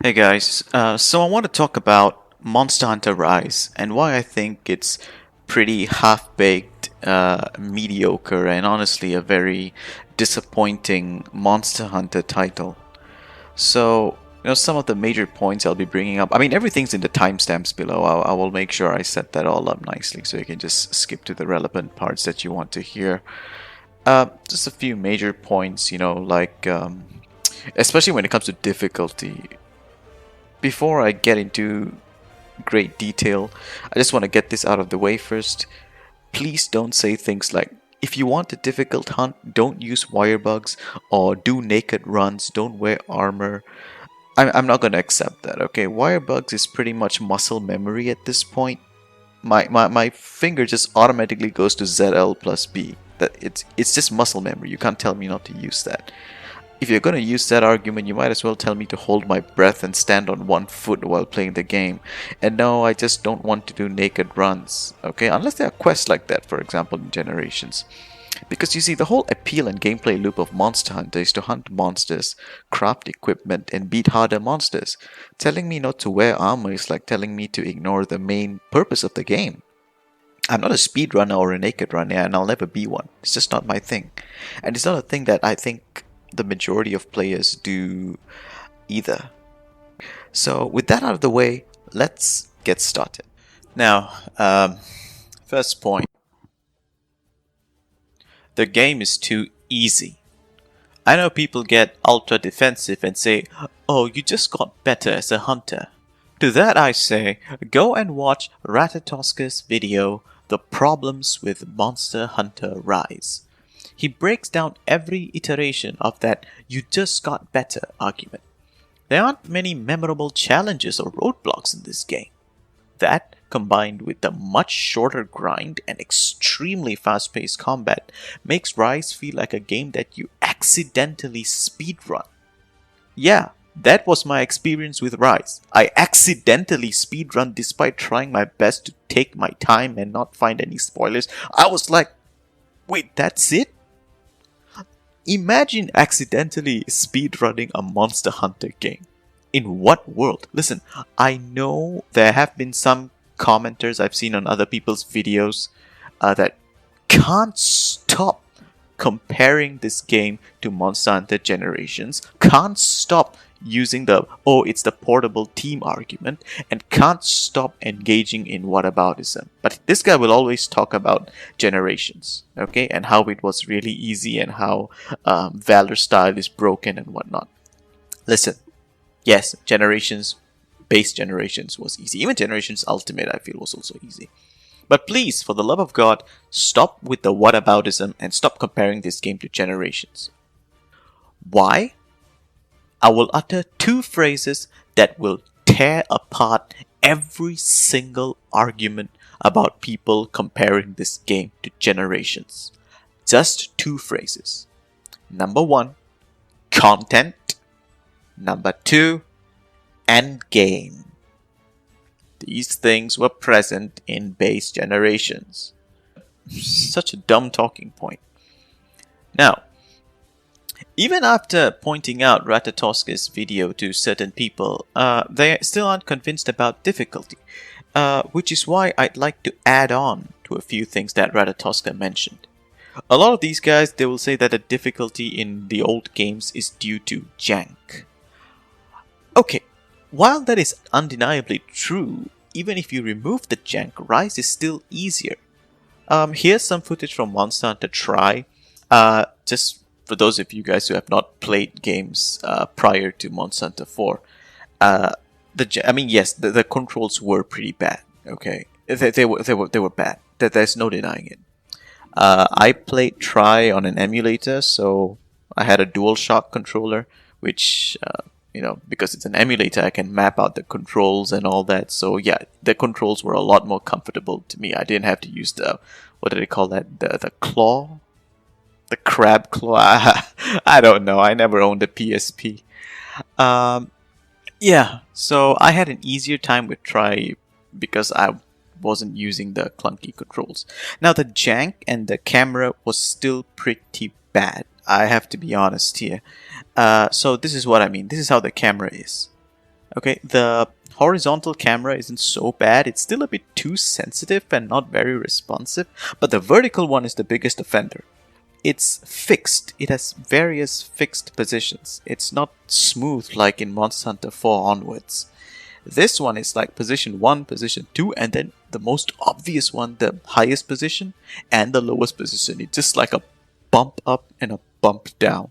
Hey guys, so I want to talk about Monster Hunter Rise and why I think it's pretty half-baked, mediocre, and honestly a very disappointing Monster Hunter title. So, some of the major points I'll be bringing up. I mean, everything's in the timestamps below. I will make sure I set that all up nicely so you can just skip to the relevant parts that you want to hear. Just a few major points, especially when it comes to difficulty. Before I get into great detail, I just want to get this out of the way first. Please don't say things like, if you want a difficult hunt, don't use wire bugs, or do naked runs, don't wear armor. I'm not going to accept that, okay? Wire bugs is pretty much muscle memory at this point. My finger just automatically goes to ZL plus B. That it's just muscle memory. You can't tell me not to use that. If you're going to use that argument, you might as well tell me to hold my breath and stand on one foot while playing the game. And no, I just don't want to do naked runs, okay? Unless there are quests like that, for example, in Generations. Because you see, the whole appeal and gameplay loop of Monster Hunter is to hunt monsters, craft equipment, and beat harder monsters. Telling me not to wear armor is like telling me to ignore the main purpose of the game. I'm not a speedrunner or a naked runner, and I'll never be one. It's just not my thing. And it's not a thing that I think the majority of players do either. So, with that out of the way, let's get started. Now, first point, the game is too easy. I know people get ultra defensive and say, oh, you just got better as a hunter. To that I say, go and watch Ratatosca's video, The Problems with Monster Hunter Rise. He breaks down every iteration of that you just got better argument. There aren't many memorable challenges or roadblocks in this game. That, combined with the much shorter grind and extremely fast-paced combat, makes Rise feel like a game that you accidentally speedrun. Yeah, that was my experience with Rise. I accidentally speedrun despite trying my best to take my time and not find any spoilers. I was like, wait, that's it? Imagine accidentally speedrunning a Monster Hunter game. In what world? Listen, I know there have been some commenters I've seen on other people's videos that can't stop comparing this game to Monster Hunter Generations, can't stop using the it's the portable team argument, and can't stop engaging in whataboutism. But this guy will always talk about Generations, okay, and how it was really easy and how Valor style is broken and whatnot. Listen, yes, base Generations was easy. Even Generations Ultimate, I feel, was also easy. But please, for the love of God, stop with the whataboutism and stop comparing this game to Generations. Why? I will utter two phrases that will tear apart every single argument about people comparing this game to Generations. Just two phrases. Number one, content. Number two, endgame. These things were present in base Generations. Such a dumb talking point. Now, even after pointing out Ratatosca's video to certain people, they still aren't convinced about difficulty, which is why I'd like to add on to a few things that Ratatosca mentioned. A lot of these guys, they will say that the difficulty in the old games is due to jank. Okay, while that is undeniably true, even if you remove the jank, Rise is still easier. Here's some footage from Monster Hunter Try. Just for those of you guys who have not played games prior to Monster Hunter 4. Yes, the controls were pretty bad. Okay, they were bad. There's no denying it. I played Try on an emulator, so I had a DualShock controller, which because it's an emulator, I can map out the controls and all that. So yeah, the controls were a lot more comfortable to me. I didn't have to use what do they call that? The claw? The crab claw? I don't know. I never owned a PSP. Yeah, so I had an easier time with Try because I wasn't using the clunky controls. Now the jank and the camera was still pretty bad. I have to be honest here. So this is what I mean. This is how the camera is. Okay, the horizontal camera isn't so bad. It's still a bit too sensitive and not very responsive, but the vertical one is the biggest offender. It's fixed. It has various fixed positions. It's not smooth like in Monster Hunter 4 onwards. This one is like position 1, position 2, and then the most obvious one, the highest position, and the lowest position. It's just like a bump up and a bump down.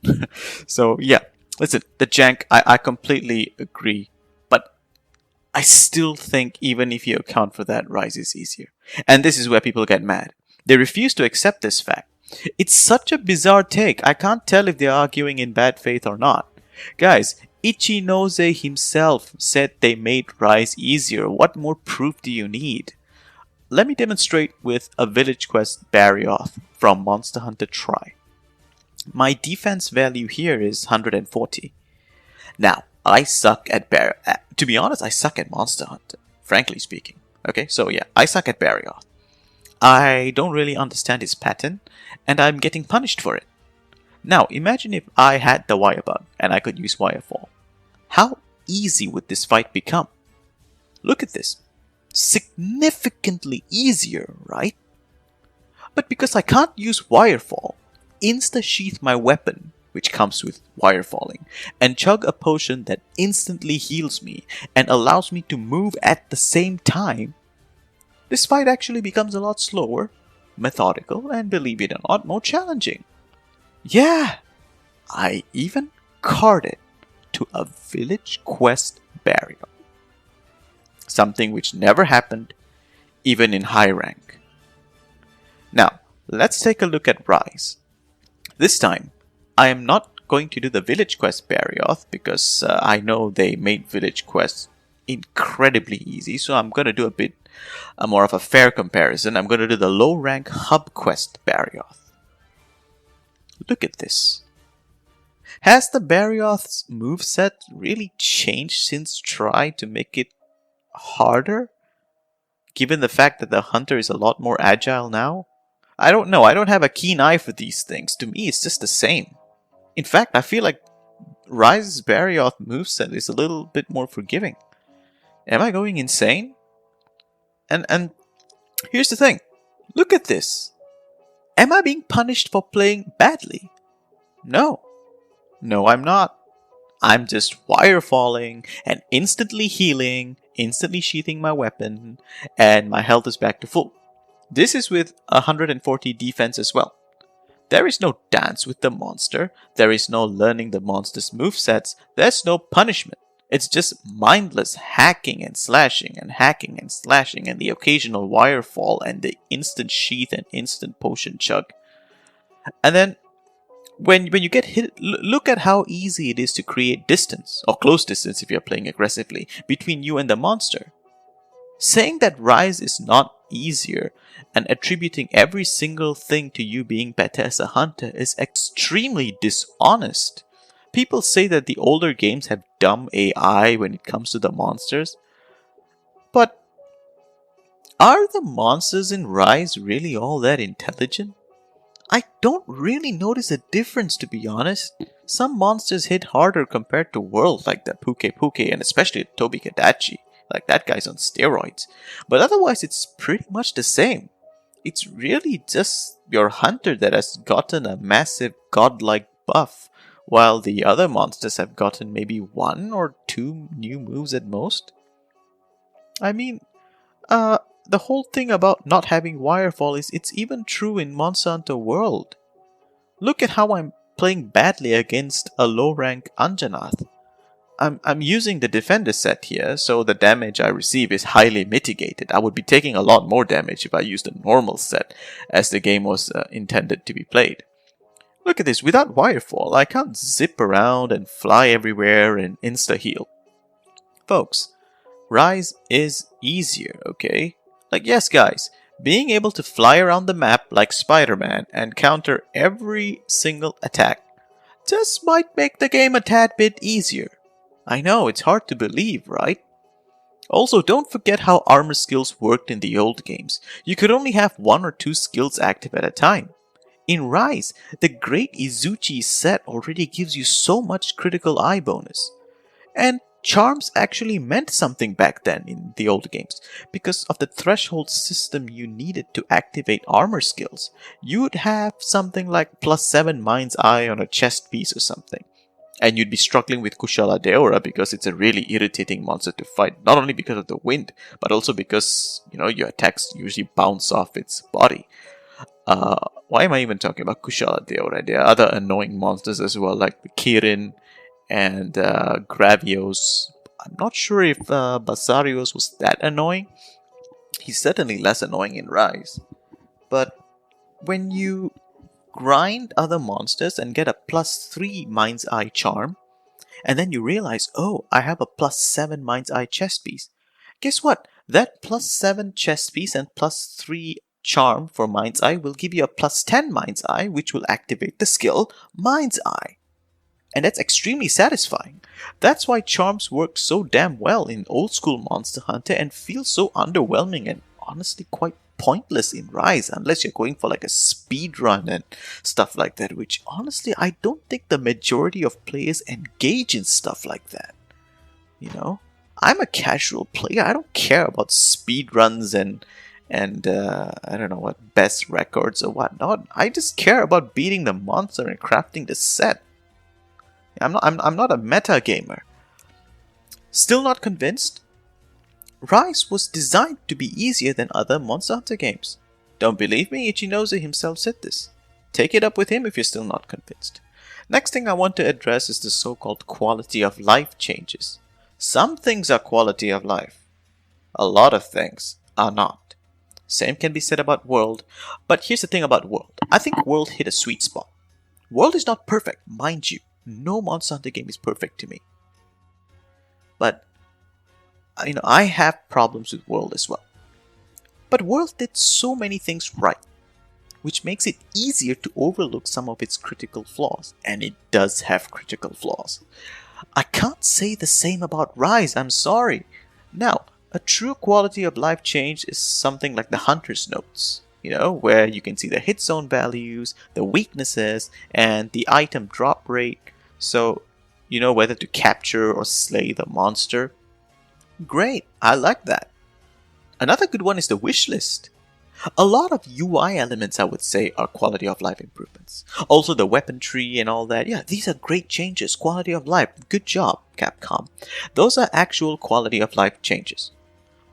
So yeah, listen, the jank, I completely agree. But I still think even if you account for that, Rise is easier. And this is where people get mad. They refuse to accept this fact. It's such a bizarre take. I can't tell if they're arguing in bad faith or not. Guys, Ichinose himself said they made Rise easier. What more proof do you need? Let me demonstrate with a village quest Barioth from Monster Hunter Tri. My defense value here is 140. Now, I suck at to be honest, I suck at Monster Hunter, frankly speaking. Okay, so yeah, I suck at Barioth. I don't really understand his pattern, and I'm getting punished for it. Now, imagine if I had the wire bug and I could use wirefall. How easy would this fight become? Look at this. Significantly easier, right? But because I can't use wirefall, insta-sheath my weapon, which comes with wirefalling, and chug a potion that instantly heals me and allows me to move at the same time, this fight actually becomes a lot slower, methodical, and believe it or not, more challenging. Yeah, I even carded to a village quest barrier. Something which never happened, even in high rank. Now, let's take a look at Rise. This time, I am not going to do the village quest Barioth because I know they made village quests incredibly easy, so I'm going to do a bit more of a fair comparison. I'm going to do the low rank hub quest Barioth. Look at this. Has the Barioth's moveset really changed since Tri to make it harder? Given the fact that the hunter is a lot more agile now? I don't know, I don't have a keen eye for these things. To me, it's just the same. In fact, I feel like Rise's Barioth moveset is a little bit more forgiving. Am I going insane? And here's the thing. Look at this. Am I being punished for playing badly? No. No, I'm not. I'm just wirefalling and instantly healing, instantly sheathing my weapon, and my health is back to full. This is with 140 defense as well. There is no dance with the monster, there is no learning the monster's movesets, there's no punishment. It's just mindless hacking and slashing and hacking and slashing and the occasional wirefall and the instant sheath and instant potion chug. And then when you get hit, look at how easy it is to create distance, or close distance if you're playing aggressively, between you and the monster. Saying that Rise is not easier and attributing every single thing to you being better as a hunter is extremely dishonest. People say that the older games have dumb AI when it comes to the monsters, but are the monsters in Rise really all that intelligent? I don't really notice a difference, to be honest. Some monsters hit harder compared to World, like the Puke Puke and especially Tobi Kadachi. Like that guy's on steroids. But otherwise it's pretty much the same. It's really just your hunter that has gotten a massive godlike buff, while the other monsters have gotten maybe 1 or 2 new moves at most. I mean, the whole thing about not having wirefall is it's even true in Monster Hunter World. Look at how I'm playing badly against a low rank Anjanath. I'm using the defender set here, so the damage I receive is highly mitigated. I would be taking a lot more damage if I used a normal set, as the game was intended to be played. Look at this, without wirefall, I can't zip around and fly everywhere and insta-heal. Folks, Rise is easier, okay? Like, yes guys, being able to fly around the map like Spider-Man and counter every single attack just might make the game a tad bit easier. I know, it's hard to believe, right? Also, don't forget how armor skills worked in the old games. You could only have 1 or 2 skills active at a time. In Rise, the Great Izuchi set already gives you so much critical eye bonus. And Charms actually meant something back then in the old games because of the threshold system you needed to activate armor skills. You'd have something like +7 Mind's Eye on a chest piece or something. And you'd be struggling with Kushala Deora because it's a really irritating monster to fight, not only because of the wind, but also because, your attacks usually bounce off its body. Why am I even talking about Kushala Deora? There are other annoying monsters as well, like the Kirin and Gravios. I'm not sure if Basarios was that annoying. He's certainly less annoying in Rise. But when you grind other monsters and get a +3 Mind's Eye charm, and then you realize, oh, I have a +7 Mind's Eye chest piece. Guess what? That +7 chest piece and +3 charm for Mind's Eye will give you a +10 Mind's Eye, which will activate the skill Mind's Eye. And that's extremely satisfying. That's why charms work so damn well in old school Monster Hunter and feel so underwhelming and honestly quite pointless in Rise unless you're going for like a speed run and stuff like that, which honestly I don't think the majority of players engage in stuff like that. I'm a casual player. I don't care about speed runs and I don't know what best records or whatnot. I just care about beating the monster and crafting the set. I'm not a meta gamer. Still not convinced? Rise was designed to be easier than other Monster Hunter games. Don't believe me? Ichinose himself said this. Take it up with him if you're still not convinced. Next thing I want to address is the so-called quality of life changes. Some things are quality of life. A lot of things are not. Same can be said about World, but here's the thing about World. I think World hit a sweet spot. World is not perfect, mind you. No Monster Hunter game is perfect to me. But, I have problems with World as well. But World did so many things right, which makes it easier to overlook some of its critical flaws. And it does have critical flaws. I can't say the same about Rise, I'm sorry. Now, a true quality of life change is something like the Hunter's Notes. Where you can see the hit zone values, the weaknesses, and the item drop rate. So, you know whether to capture or slay the monster. Great, I like that. Another good one is the wish list. A lot of UI elements, I would say, are quality of life improvements. Also the weapon tree and all that. Yeah, these are great changes. Quality of life. Good job, Capcom. Those are actual quality of life changes.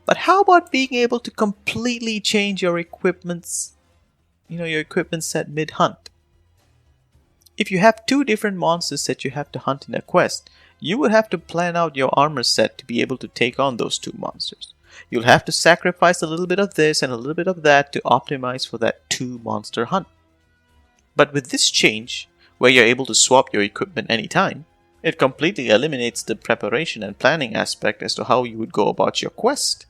But how about being able to completely change your equipment set mid-hunt? If you have 2 different monsters that you have to hunt in a quest, you would have to plan out your armor set to be able to take on those 2 monsters. You'll have to sacrifice a little bit of this and a little bit of that to optimize for that 2 monster hunt. But with this change, where you're able to swap your equipment anytime, it completely eliminates the preparation and planning aspect as to how you would go about your quest.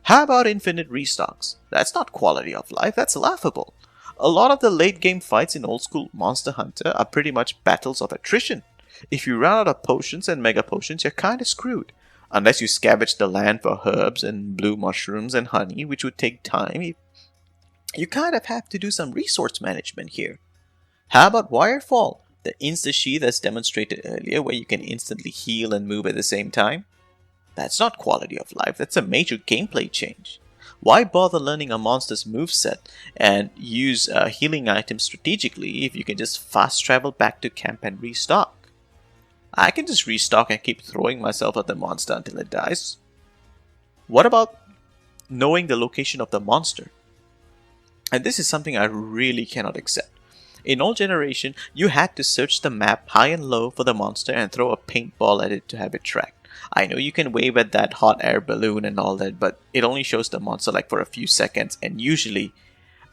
How about infinite restocks? That's not quality of life, that's laughable. A lot of the late game fights in old school Monster Hunter are pretty much battles of attrition. If you run out of potions and mega potions, you're kinda screwed. Unless you scavenge the land for herbs and blue mushrooms and honey, which would take time, you kind of have to do some resource management here. How about Wirefall? The insta-sheath as demonstrated earlier, where you can instantly heal and move at the same time? That's not quality of life, that's a major gameplay change. Why bother learning a monster's moveset and use healing items strategically if you can just fast travel back to camp and restock? I can just restock and keep throwing myself at the monster until it dies. What about knowing the location of the monster? And this is something I really cannot accept. In old generation, you had to search the map high and low for the monster and throw a paintball at it to have it tracked. I know you can wave at that hot air balloon and all that, but it only shows the monster like for a few seconds, and usually,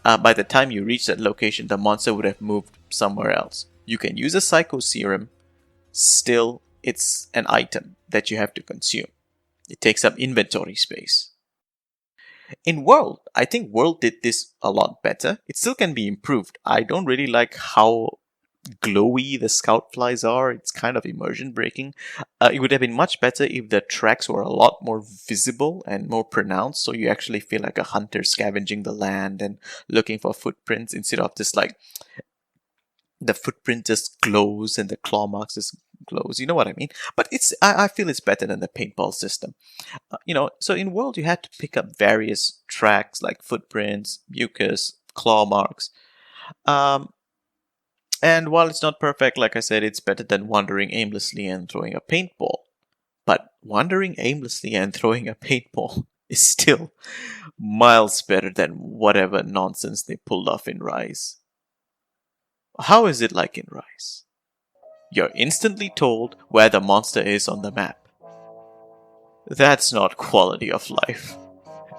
by the time you reach that location, the monster would have moved somewhere else. You can use a Psycho Serum, still it's an item that you have to consume. It takes up inventory space. In World, I think World did this a lot better. It still can be improved. I don't really like how glowy the scout flies are. It's kind of immersion breaking. It would have been much better if the tracks were a lot more visible and more pronounced, so you actually feel like a hunter scavenging the land and looking for footprints instead of just like the footprint just glows and the claw marks just glows. You know what I mean? But I feel it's better than the paintball system. So in World you had to pick up various tracks like footprints, mucus, claw marks. Um, and while it's not perfect, like I said, it's better than wandering aimlessly and throwing a paintball. But wandering aimlessly and throwing a paintball is still miles better than whatever nonsense they pulled off in Rise. How is it like in Rise? You're instantly told where the monster is on the map. That's not quality of life.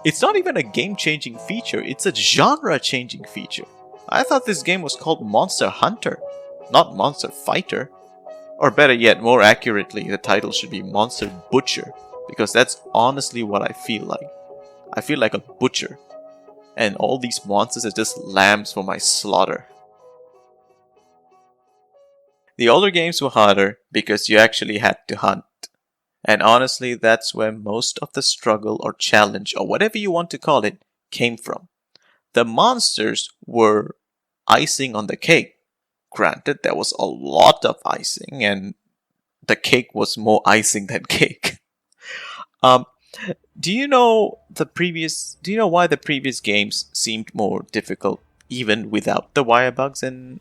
It's not even a game-changing feature, it's a genre-changing feature. I thought this game was called Monster Hunter, not Monster Fighter. Or better yet, more accurately, the title should be Monster Butcher, because that's honestly what I feel like. I feel like a butcher, and all these monsters are just lambs for my slaughter. The older games were harder because you actually had to hunt. And honestly, that's where most of the struggle or challenge, or whatever you want to call it, came from. The monsters were icing on the cake. Granted, there was a lot of icing, and the cake was more icing than cake. Do you know why the previous games seemed more difficult, even without the wire bugs and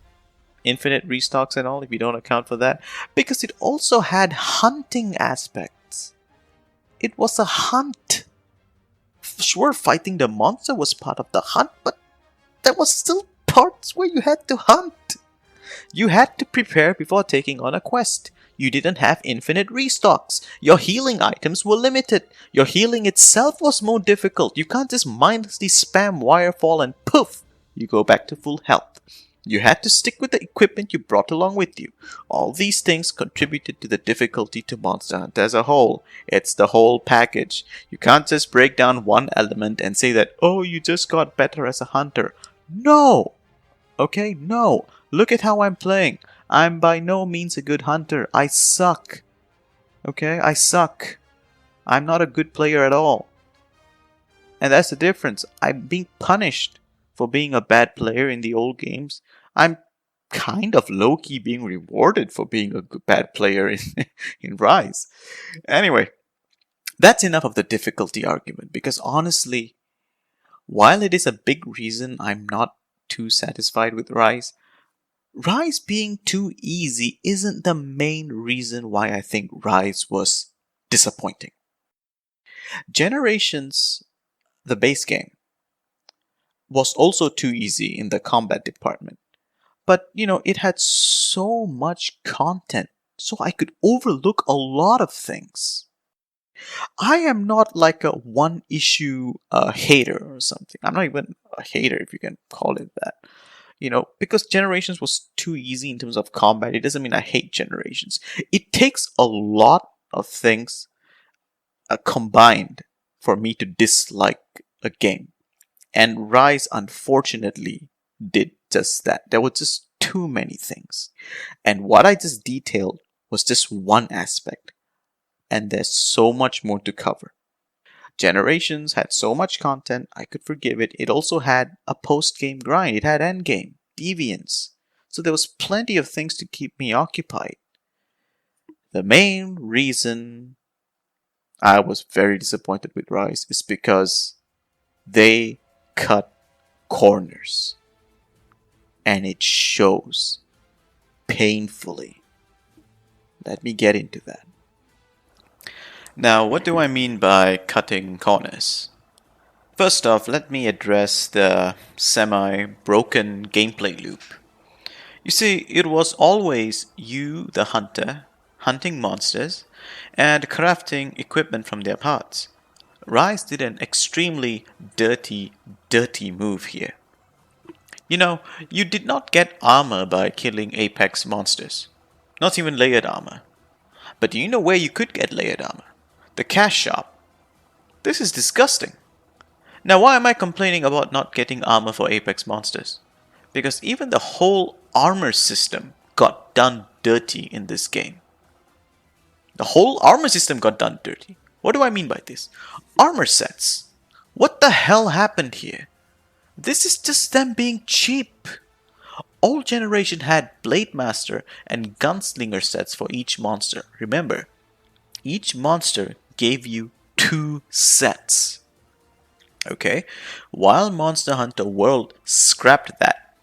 infinite restocks and all, if you don't account for that? Because it also had hunting aspects. It was a hunt. Sure, fighting the monster was part of the hunt, but there was still parts where you had to hunt. You had to prepare before taking on a quest. You didn't have infinite restocks. Your healing items were limited. Your healing itself was more difficult. You can't just mindlessly spam Wirefall and poof, you go back to full health. You had to stick with the equipment you brought along with you. All these things contributed to the difficulty to Monster Hunter as a whole. It's the whole package. You can't just break down one element and say that, oh, you just got better as a hunter. No! Okay, no. Look at how I'm playing. I'm by no means a good hunter. I suck. Okay, I suck. I'm not a good player at all. And that's the difference. I'm being punished for being a bad player in the old games. I'm kind of low-key being rewarded for being a bad player in Rise. Anyway, that's enough of the difficulty argument, because honestly, while it is a big reason I'm not too satisfied with Rise being too easy isn't the main reason why I think Rise was disappointing. Generations, the base game, was also too easy in the combat department. But, it had so much content, so I could overlook a lot of things. I am not like a one-issue hater or something. I'm not even a hater, if you can call it that. Because Generations was too easy in terms of combat, it doesn't mean I hate Generations. It takes a lot of things combined for me to dislike a game. And Rise, unfortunately, did just that. There were just too many things. And what I just detailed was just one aspect. And there's so much more to cover. Generations had so much content, I could forgive it. It also had a post-game grind. It had endgame, deviants. So there was plenty of things to keep me occupied. The main reason I was very disappointed with Rise is because they cut corners. And it shows painfully. Let me get into that. Now, what do I mean by cutting corners? First off, let me address the semi-broken gameplay loop. You see, it was always you, the hunter, hunting monsters, and crafting equipment from their parts. Rise did an extremely dirty move here. You did not get armor by killing Apex monsters. Not even layered armor. But do you know where you could get layered armor? The cash shop. This is disgusting. Now, why am I complaining about not getting armor for Apex monsters? Because even the whole armor system got done dirty in this game. The whole armor system got done dirty. What do I mean by this? Armor sets. What the hell happened here? This is just them being cheap. Old generation had Blade Master and Gunslinger sets for each monster. Remember, each monster gave you 2 sets. Okay? While Monster Hunter World scrapped that,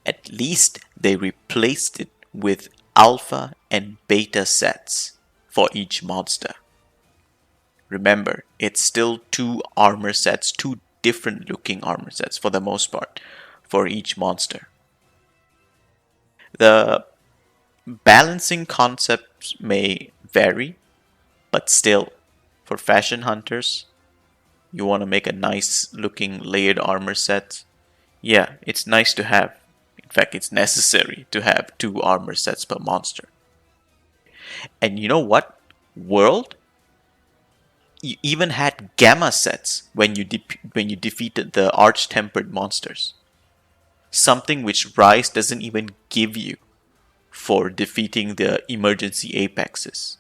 at least they replaced it with alpha and beta sets for each monster. Remember, it's still 2 armor sets, 2 different looking armor sets for the most part for each monster. The balancing concepts may vary, but still, for fashion hunters, you want to make a nice looking layered armor set. Yeah, it's nice to have. In fact, it's necessary to have 2 armor sets per monster. And you know what? World, you even had gamma sets when you defeated the arch-tempered monsters. Something which Rise doesn't even give you for defeating the emergency apexes.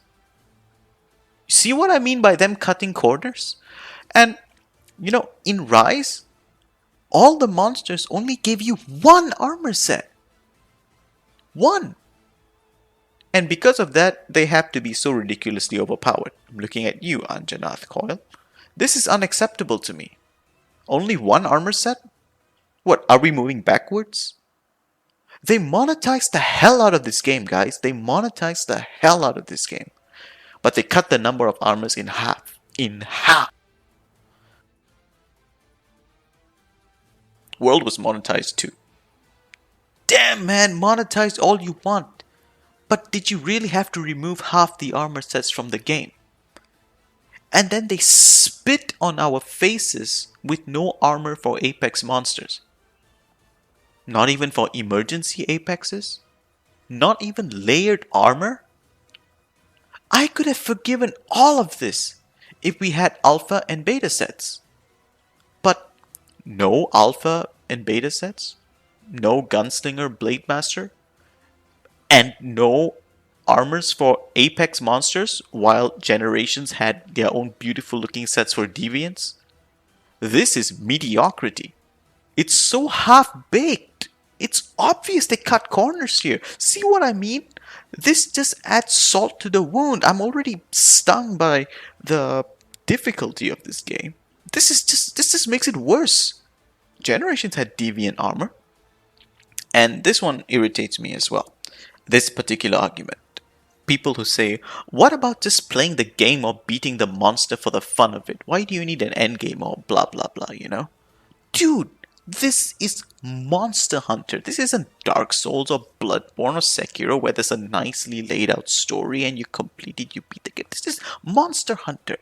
See what I mean by them cutting corners? And in Rise, all the monsters only gave you 1 armor set. 1. And because of that, they have to be so ridiculously overpowered. I'm looking at you, Anjanath Coil. This is unacceptable to me. Only 1 armor set? What, are we moving backwards? They monetized the hell out of this game, guys. They monetized the hell out of this game. But they cut the number of armors in half. In half! World was monetized too. Damn, man, monetize all you want. But did you really have to remove half the armor sets from the game? And then they spit on our faces with no armor for apex monsters. Not even for emergency apexes? Not even layered armor? I could have forgiven all of this if we had alpha and beta sets. But no alpha and beta sets? No Gunslinger Blade Master? And no armors for apex monsters while Generations had their own beautiful looking sets for deviants? This is mediocrity. It's so half-baked. It's obvious they cut corners here. See what I mean? This just adds salt to the wound. I'm already stung by the difficulty of this game. This just makes it worse. Generations had deviant armor. And this one irritates me as well. This particular argument. People who say, what about just playing the game or beating the monster for the fun of it? Why do you need an endgame or blah blah blah, Dude, this is Monster Hunter. This isn't Dark Souls or Bloodborne or Sekiro where there's a nicely laid out story and you complete it, you beat the game. This is Monster Hunter.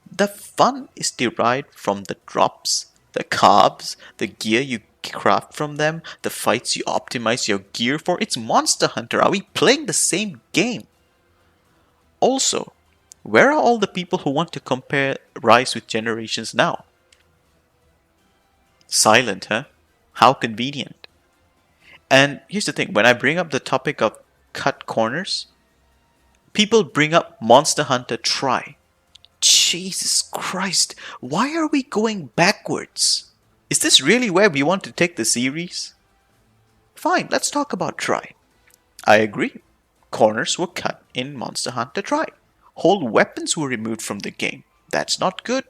The fun is derived from the drops, the carbs, the gear you craft from them, the fights you optimize your gear for. It's Monster Hunter. Are we playing the same game? Also, where are all the people who want to compare Rise with Generations now? Silent, huh? How convenient. And here's the thing, when I bring up the topic of cut corners, people bring up Monster Hunter Tri. Jesus Christ, why are we going backwards? Is this really where we want to take the series? Fine, let's talk about Tri. I agree. Corners were cut in Monster Hunter Tri. Whole weapons were removed from the game. That's not good.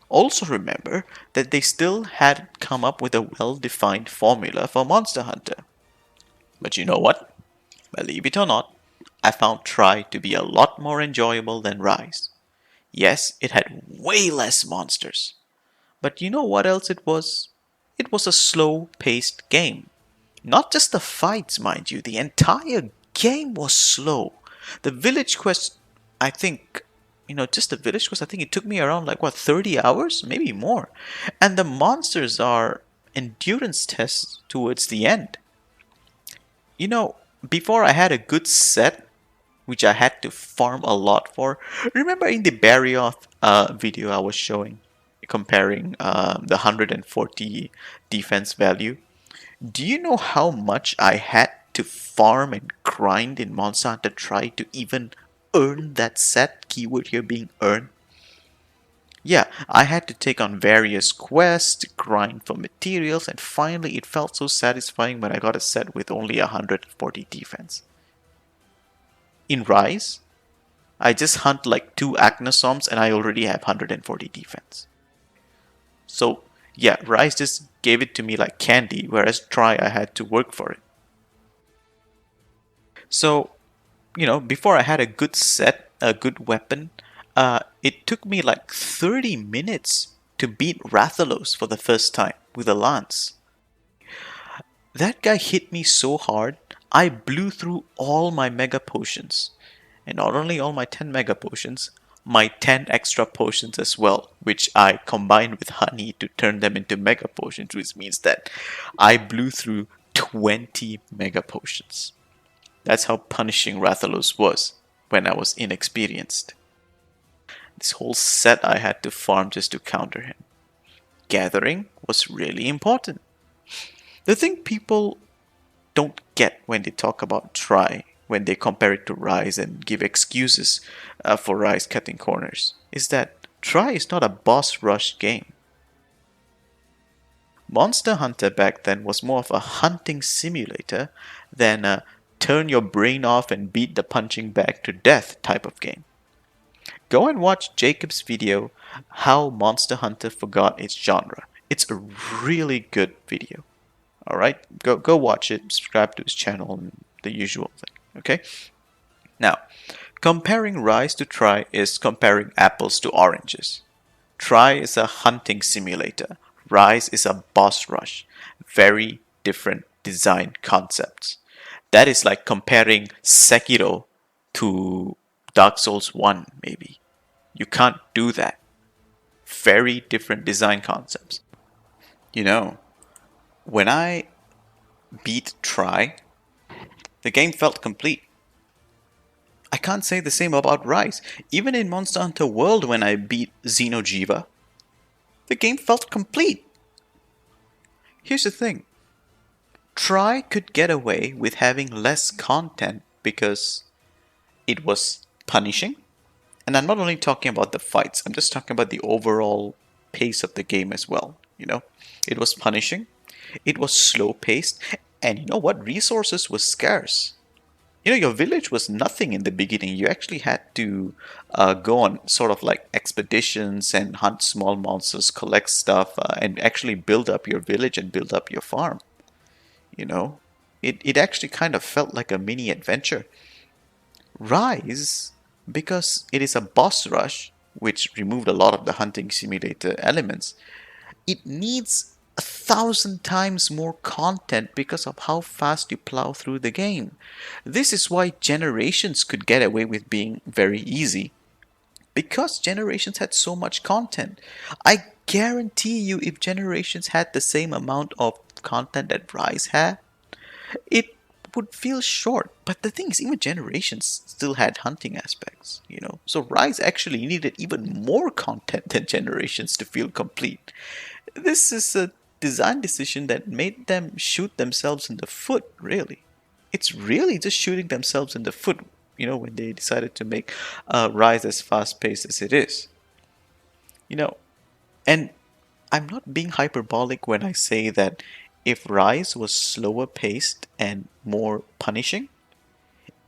Also remember that they still hadn't come up with a well-defined formula for Monster Hunter. But you know what? Believe it or not, I found Tri to be a lot more enjoyable than Rise. Yes, it had way less monsters. But you know what else it was? It was a slow-paced game. Not just the fights, mind you. The entire game was slow. The village quest, I think, just the village quest, I think it took me around 30 hours? Maybe more. And the monsters are endurance tests towards the end. Before I had a good set, which I had to farm a lot for. Remember in the Barrioth video I was showing, comparing the 140 defense value? Do you know how much I had to farm and grind in Monster Hunter Tri to even earn that set? Keyword here being earn. Yeah, I had to take on various quests, grind for materials, and finally it felt so satisfying when I got a set with only 140 defense. In Rise, I just hunt like 2 Agnosoms and I already have 140 defense. So, yeah, Rise just gave it to me like candy, whereas Try I had to work for it. So, before I had a good set, a good weapon, it took me like 30 minutes to beat Rathalos for the first time with a lance. That guy hit me so hard, I blew through all my mega potions. And not only all my 10 mega potions, my 10 extra potions as well, which I combined with honey to turn them into mega potions, which means that I blew through 20 mega potions. That's how punishing Rathalos was when I was inexperienced. This whole set I had to farm just to counter him. Gathering was really important. The thing people don't get when they talk about Try, when they compare it to Rise and give excuses for Rise cutting corners, is that Try is not a boss rush game. Monster Hunter back then was more of a hunting simulator than a turn your brain off and beat the punching bag to death type of game. Go and watch Jacob's video, How Monster Hunter Forgot Its Genre. It's a really good video. Alright, go watch it, subscribe to his channel, and the usual thing. Okay? Now, comparing Rise to Try is comparing apples to oranges. Try is a hunting simulator. Rise is a boss rush. Very different design concepts. That is like comparing Sekiro to Dark Souls 1, maybe. You can't do that. Very different design concepts. When I beat Try, the game felt complete. I can't say the same about Rise. Even in Monster Hunter World when I beat Xenojiva, the game felt complete. Here's the thing. Try could get away with having less content because it was punishing. And I'm not only talking about the fights, I'm just talking about the overall pace of the game as well. It was punishing, it was slow paced, and you know what? Resources were scarce. Your village was nothing in the beginning. You actually had to go on sort of like expeditions and hunt small monsters, collect stuff, and actually build up your village and build up your farm. It actually kind of felt like a mini adventure. Rise, because it is a boss rush, which removed a lot of the hunting simulator elements, it needs 1,000 times more content because of how fast you plow through the game. This is why Generations could get away with being very easy, because Generations had so much content. I guarantee you, if Generations had the same amount of content that Rise had, it would feel short. But the thing is, even Generations still had hunting aspects. So Rise actually needed even more content than Generations to feel complete. This is a design decision that made them shoot themselves in the foot, really. It's really just shooting themselves in the foot, when they decided to make Rise as fast paced as it is. And I'm not being hyperbolic when I say that if Rise was slower paced and more punishing,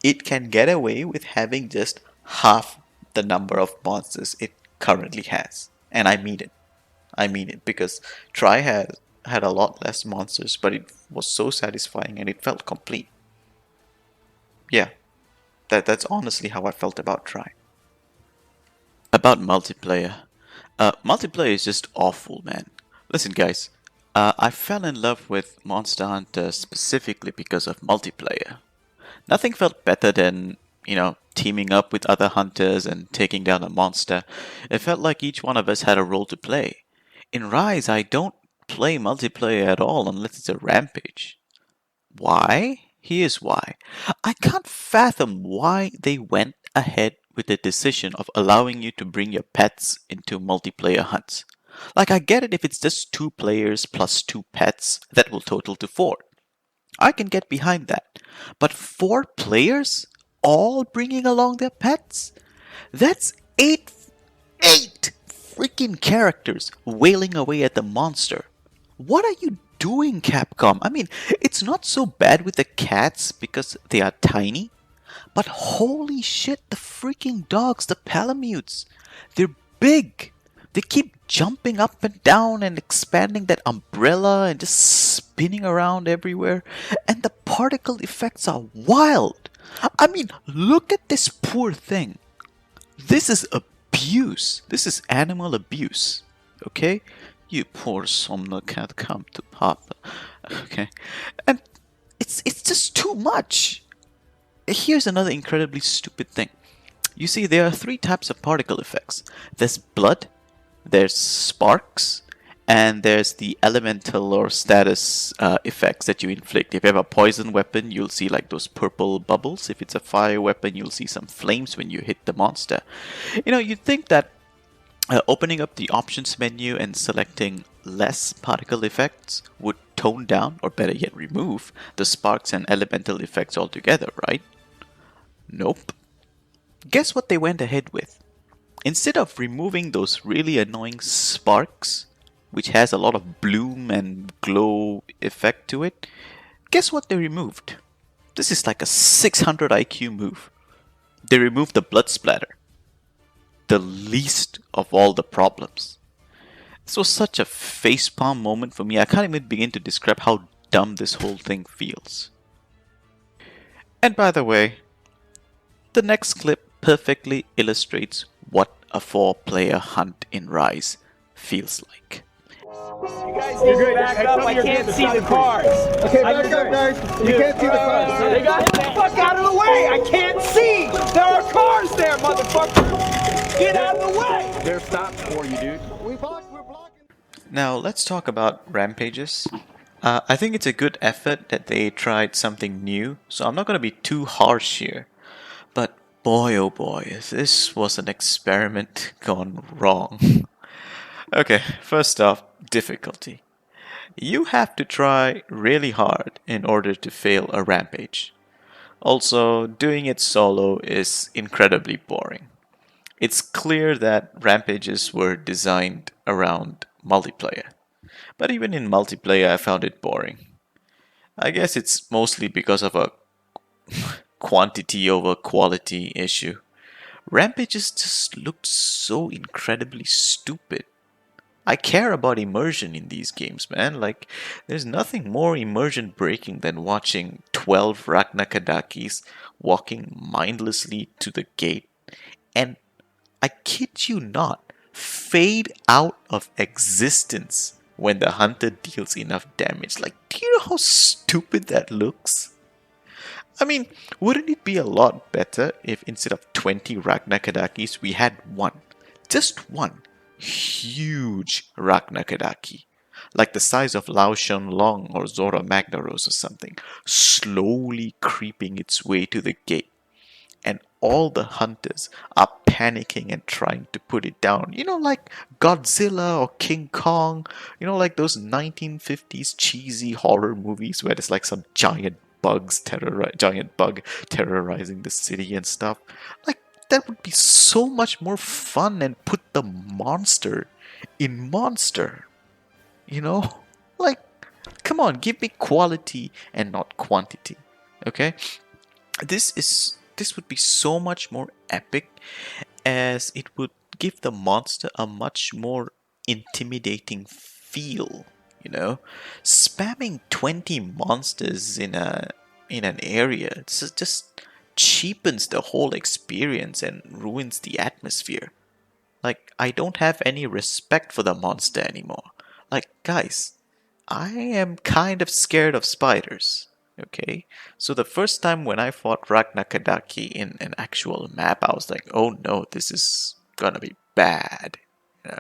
it can get away with having just half the number of monsters it currently has. And I mean it because Try had a lot less monsters, but it was so satisfying and it felt complete. Yeah, that's honestly how I felt about Try. About multiplayer. Multiplayer is just awful, man. Listen, guys. I fell in love with Monster Hunter specifically because of multiplayer. Nothing felt better than, teaming up with other hunters and taking down a monster. It felt like each one of us had a role to play. In Rise, I don't play multiplayer at all unless it's a rampage. Why? Here's why. I can't fathom why they went ahead with the decision of allowing you to bring your pets into multiplayer hunts. Like, I get it if it's just 2 players plus 2 pets, that will total to 4. I can get behind that. But 4 players? All bringing along their pets? That's 8 freaking freaking characters wailing away at the monster. What are you doing, Capcom? I mean, it's not so bad with the cats because they are tiny, but holy shit, the freaking dogs, the palamutes, they're big. They keep jumping up and down and expanding that umbrella and just spinning around everywhere. And the particle effects are wild. I mean, look at this poor thing. This is abuse. This is animal abuse. Okay? You poor somno cat, come to Papa. Okay? And it's just too much. Here's another incredibly stupid thing. You see, there are three types of particle effects. There's blood, there's sparks, and there's the elemental or status effects that you inflict. If you have a poison weapon, you'll see like those purple bubbles. If it's a fire weapon, you'll see some flames when you hit the monster. You know, you'd think that opening up the options menu and selecting less particle effects would tone down, or better yet remove, the sparks and elemental effects altogether, right? Nope. Guess what they went ahead with? Instead of removing those really annoying sparks, which has a lot of bloom and glow effect to it, guess what they removed? This is like a 600 IQ move. They removed the blood splatter. The least of all the problems. This was such a facepalm moment for me. I can't even begin to describe how dumb this whole thing feels. And by the way, the next clip perfectly illustrates what a 4-player hunt in Rise feels like. You guys need to back up. I can't see the cars. Okay, back up, guys. You can't see the cars. They got the fuck out of the way. I can't see. There are cars there, motherfucker. Get out of the way. They're stopped for you, dude. We're blocking. Now let's talk about Rampages. I think it's a good effort that they tried something new, so I'm not going to be too harsh here. But boy oh boy, this was an experiment gone wrong. Okay, first off, difficulty. You have to try really hard in order to fail a rampage. Also, doing it solo is incredibly boring. It's clear that rampages were designed around multiplayer. But even in multiplayer, I found it boring. I guess it's mostly because of a quantity over quality issue. Rampages just looked so incredibly stupid. I care about immersion in these games, man. Like, there's nothing more immersion breaking than watching 12 Ragnakadakis walking mindlessly to the gate and, I kid you not, fade out of existence when the hunter deals enough damage. Like, do you know how stupid that looks? I mean, wouldn't it be a lot better if instead of 20 Ragnakadakis, we had one, just one, huge Ragnakadaki, like the size of Lao Shenlong or Zora Magnaros or something, slowly creeping its way to the gate, and all the hunters are panicking and trying to put it down. You know, like Godzilla or King Kong, you know, like those 1950s cheesy horror movies where there's like some giant bug terrorizing the city and stuff. Like, that would be so much more fun and put the monster in monster. You know? Like, come on, give me quality and not quantity. Okay? This would be so much more epic, as it would give the monster a much more intimidating feel. You know, spamming 20 monsters in an area just cheapens the whole experience and ruins the atmosphere. Like, I don't have any respect for the monster anymore. Like, guys, I am kind of scared of spiders. Okay, so the first time when I fought Ragnakadaki in an actual map, I was like, oh no, this is gonna be bad. Yeah.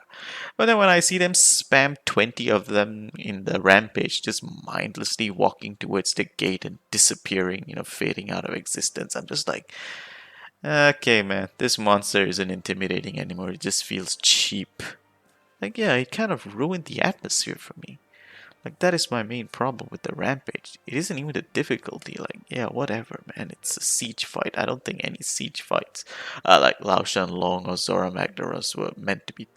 But then when I see them spam 20 of them in the rampage, just mindlessly walking towards the gate and disappearing, you know, fading out of existence, I'm just like, okay, man, this monster isn't intimidating anymore. It just feels cheap. Like, yeah, it kind of ruined the atmosphere for me. Like, that is my main problem with the rampage. It isn't even the difficulty. Like, yeah, whatever, man. It's a siege fight. I don't think any siege fights, like Lao Shenlong or Zora Magdaros, were meant to be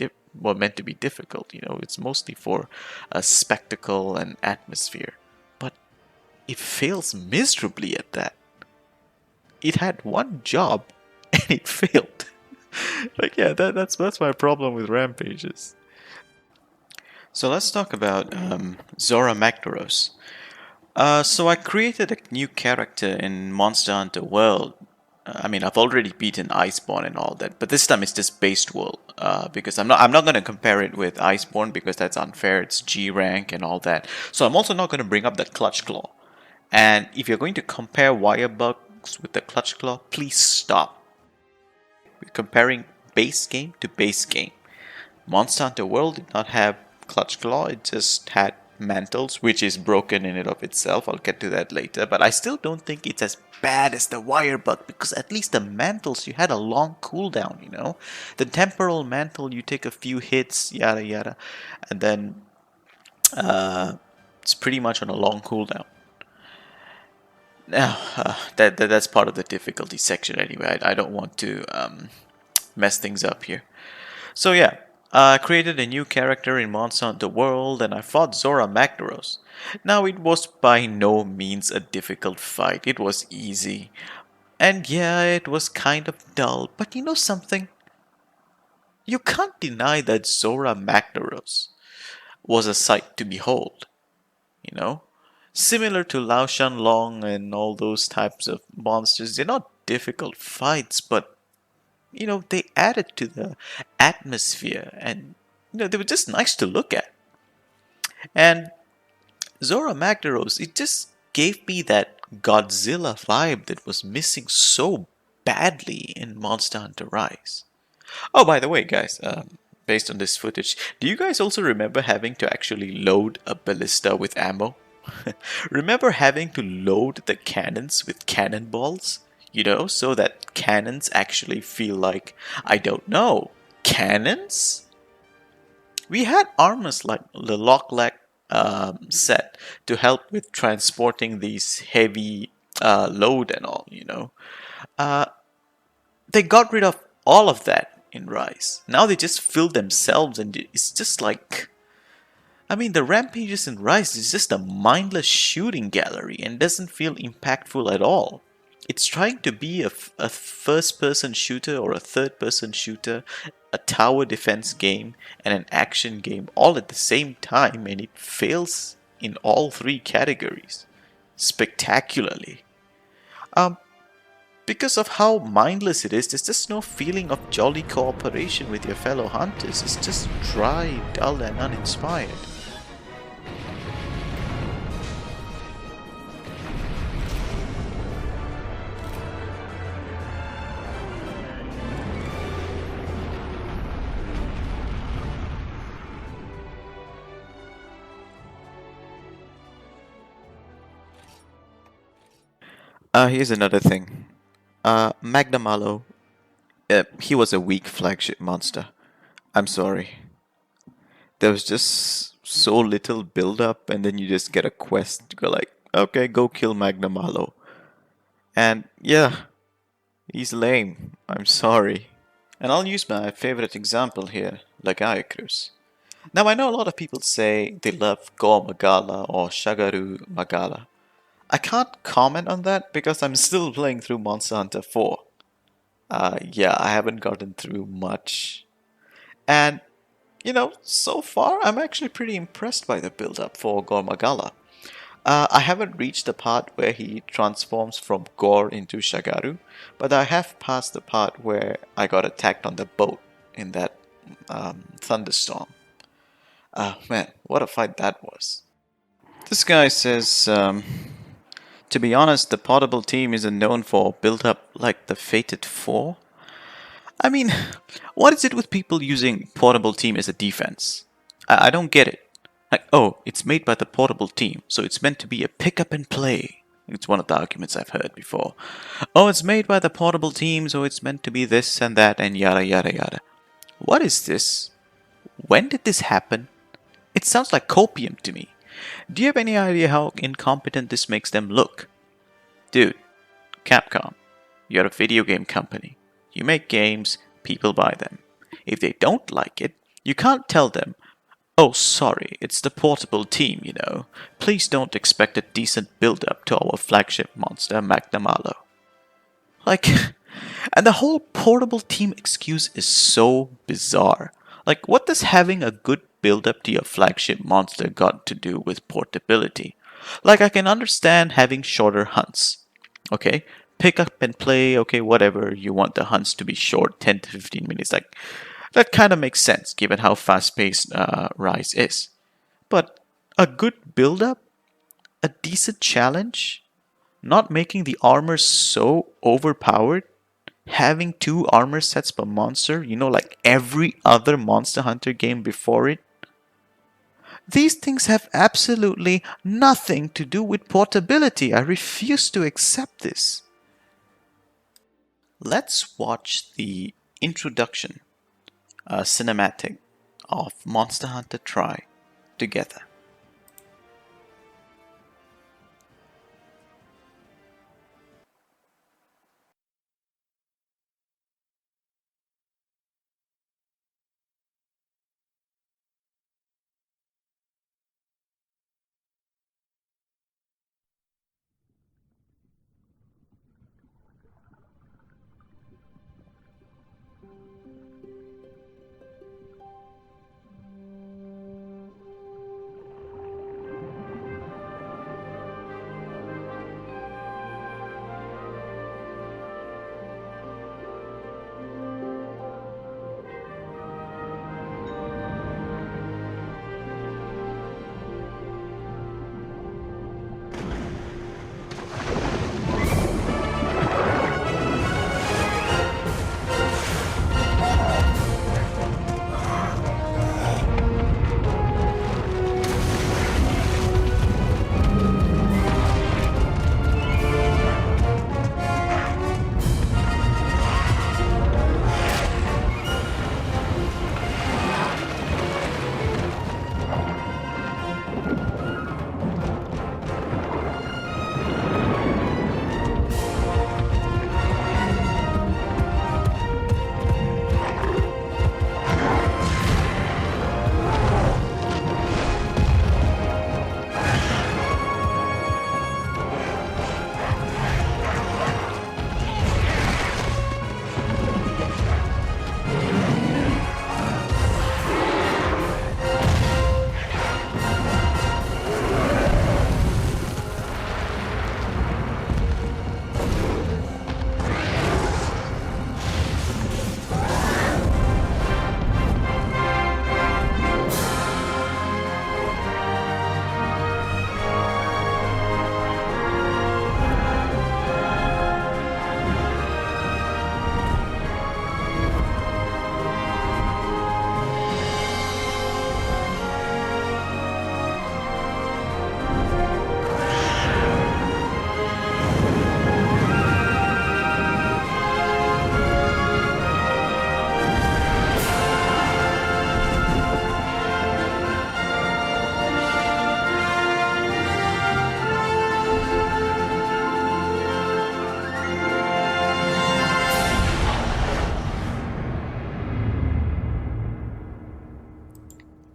were meant to be difficult. You know, it's mostly for a spectacle and atmosphere. But it fails miserably at that. It had one job and it failed. Like, yeah, that's my problem with Rampages. So let's talk about Zora Magdaros. So I created a new character in Monster Hunter World. I mean, I've already beaten Iceborne and all that, but this time it's just based world. Because I'm not going to compare it with Iceborne because that's unfair. It's G rank and all that. So I'm also not going to bring up the Clutch Claw. And if you're going to compare wire bugs with the Clutch Claw, please stop. We're comparing base game to base game. Monster Hunter World did not have Clutch Claw, it just had mantles, which is broken in and of itself. I'll get to that later, but I still don't think it's as bad as the wire bug, because at least the mantles, you had a long cooldown, you know? The temporal mantle, you take a few hits, yada yada, and then it's pretty much on a long cooldown. Now, that's part of the difficulty section anyway. I don't want to mess things up here. So yeah, I created a new character in Monster Hunter World and I fought Zora Magdaros. Now it was by no means a difficult fight, it was easy. And yeah, it was kind of dull, but you know something? You can't deny that Zora Magdaros was a sight to behold, you know? Similar to Lao Shan Long and all those types of monsters, they're not difficult fights, but you know, they added to the atmosphere and you know, they were just nice to look at. And Zora Magdaros, it just gave me that Godzilla vibe that was missing so badly in Monster Hunter Rise. Oh, by the way, guys, based on this footage, do you guys also remember having to actually load a ballista with ammo? Remember having to load the cannons with cannonballs? You know, so that cannons actually feel like, I don't know, cannons? We had armors like the Lock set to help with transporting these heavy load and all, you know. They got rid of all of that in Rise. Now they just fill themselves and it's just like... I mean, the Rampages in Rise is just a mindless shooting gallery and doesn't feel impactful at all. It's trying to be a first-person shooter or a third-person shooter, a tower defense game, and an action game all at the same time, and it fails in all three categories spectacularly. Because of how mindless it is, there's just no feeling of jolly cooperation with your fellow hunters. It's just dry, dull, and uninspired. Here's another thing. Magnamalo, he was a weak flagship monster. I'm sorry. There was just so little build-up, and then you just get a quest to go like, okay, go kill Magnamalo. And yeah, he's lame. I'm sorry. And I'll use my favorite example here, Lagiacrus. Now I know a lot of people say they love Go Magala or Shagaru Magala. I can't comment on that because I'm still playing through Monster Hunter 4. Yeah, I haven't gotten through much. And, you know, so far I'm actually pretty impressed by the build-up for Gormagala. I haven't reached the part where he transforms from Gore into Shagaru, but I have passed the part where I got attacked on the boat in that thunderstorm. Man, what a fight that was. This guy says... to be honest, the portable team isn't known for build-up like the Fated 4. I mean, what is it with people using portable team as a defense? I don't get it. Like, oh, it's made by the portable team, so it's meant to be a pick-up and play. It's one of the arguments I've heard before. Oh, it's made by the portable team, so it's meant to be this and that and yada yada yada. What is this? When did this happen? It sounds like copium to me. Do you have any idea how incompetent this makes them look? Dude, Capcom, you're a video game company. You make games, people buy them. If they don't like it, You can't tell them, "Oh, sorry, it's the portable team, you know. Please don't expect a decent build-up to our flagship monster, Magnamalo." Like, and the whole portable team excuse is so bizarre. Like, what does having a good build-up to your flagship monster got to do with portability? Like, I can understand having shorter hunts. Okay, pick up and play, okay, whatever. You want the hunts to be short, 10 to 15 minutes. Like, that kind of makes sense given how fast-paced Rise is. But a good build-up? A decent challenge? Not making the armor so overpowered? Having 2 armor sets per monster, you know, like every other Monster Hunter game before it? These things have absolutely nothing to do with portability. I refuse to accept this. Let's watch the introduction cinematic of Monster Hunter Tri together.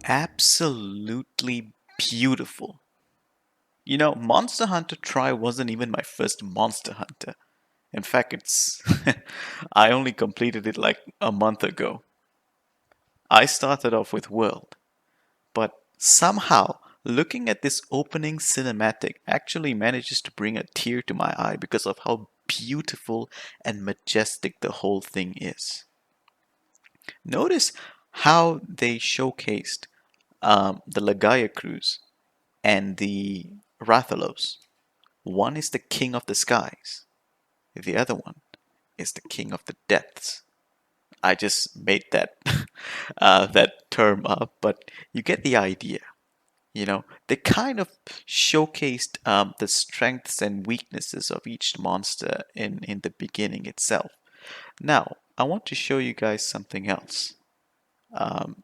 Absolutely beautiful. You know, Monster Hunter Tri wasn't even my first Monster Hunter. In fact, it's I only completed it like a month ago. I started off with World, but somehow looking at this opening cinematic actually manages to bring a tear to my eye because of how beautiful and majestic the whole thing is. Notice how they showcased the Lagaya crews and the Rathalos. One is the king of the skies, the other one is the king of the depths. I just made that that term up, but you get the idea. You know, they kind of showcased the strengths and weaknesses of each monster in the beginning itself. Now, I want to show you guys something else.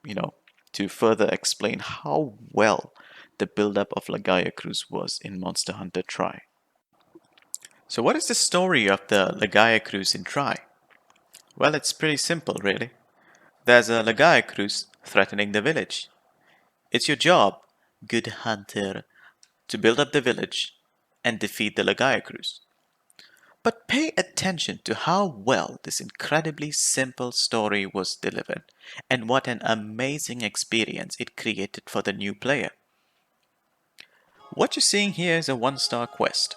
You know, to further explain how well the build-up of Lagaya Cruz was in Monster Hunter Tri. So what is the story of the Lagaya Cruz in Tri? Well, it's pretty simple, really. There's a Lagaya threatening the village. It's your job, good hunter, to build up the village and defeat the Lagaya. But pay attention to how well this incredibly simple story was delivered and what an amazing experience it created for the new player. What you're seeing here is a 1-star quest.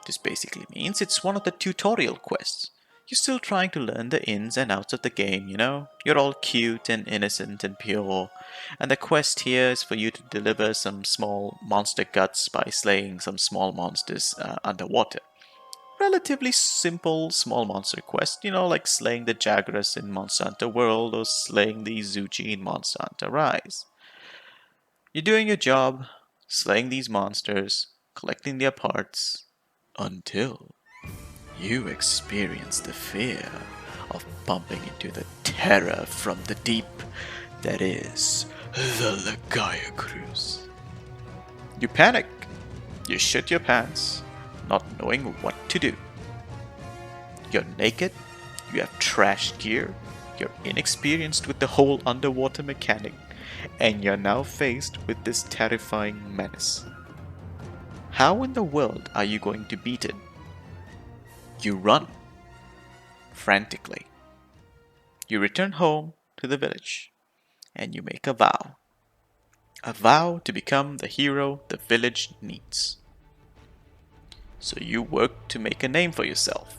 This basically means it's one of the tutorial quests. You're still trying to learn the ins and outs of the game, you know? You're all cute and innocent and pure. And the quest here is for you to deliver some small monster guts by slaying some small monsters underwater. Relatively simple small monster quest, you know, like slaying the Jagras in Monster Hunter World or slaying the Izuchi in Monster Hunter Rise. You're doing your job, slaying these monsters, collecting their parts, until you experience the fear of bumping into the terror from the deep that is the Lagaya Cruise. You panic, you shit your pants, not knowing what to do. You're naked, you have trash gear, you're inexperienced with the whole underwater mechanic, and you're now faced with this terrifying menace. How in the world are you going to beat it? You run frantically. You return home to the village, and you make a vow. A vow to become the hero the village needs. So you work to make a name for yourself.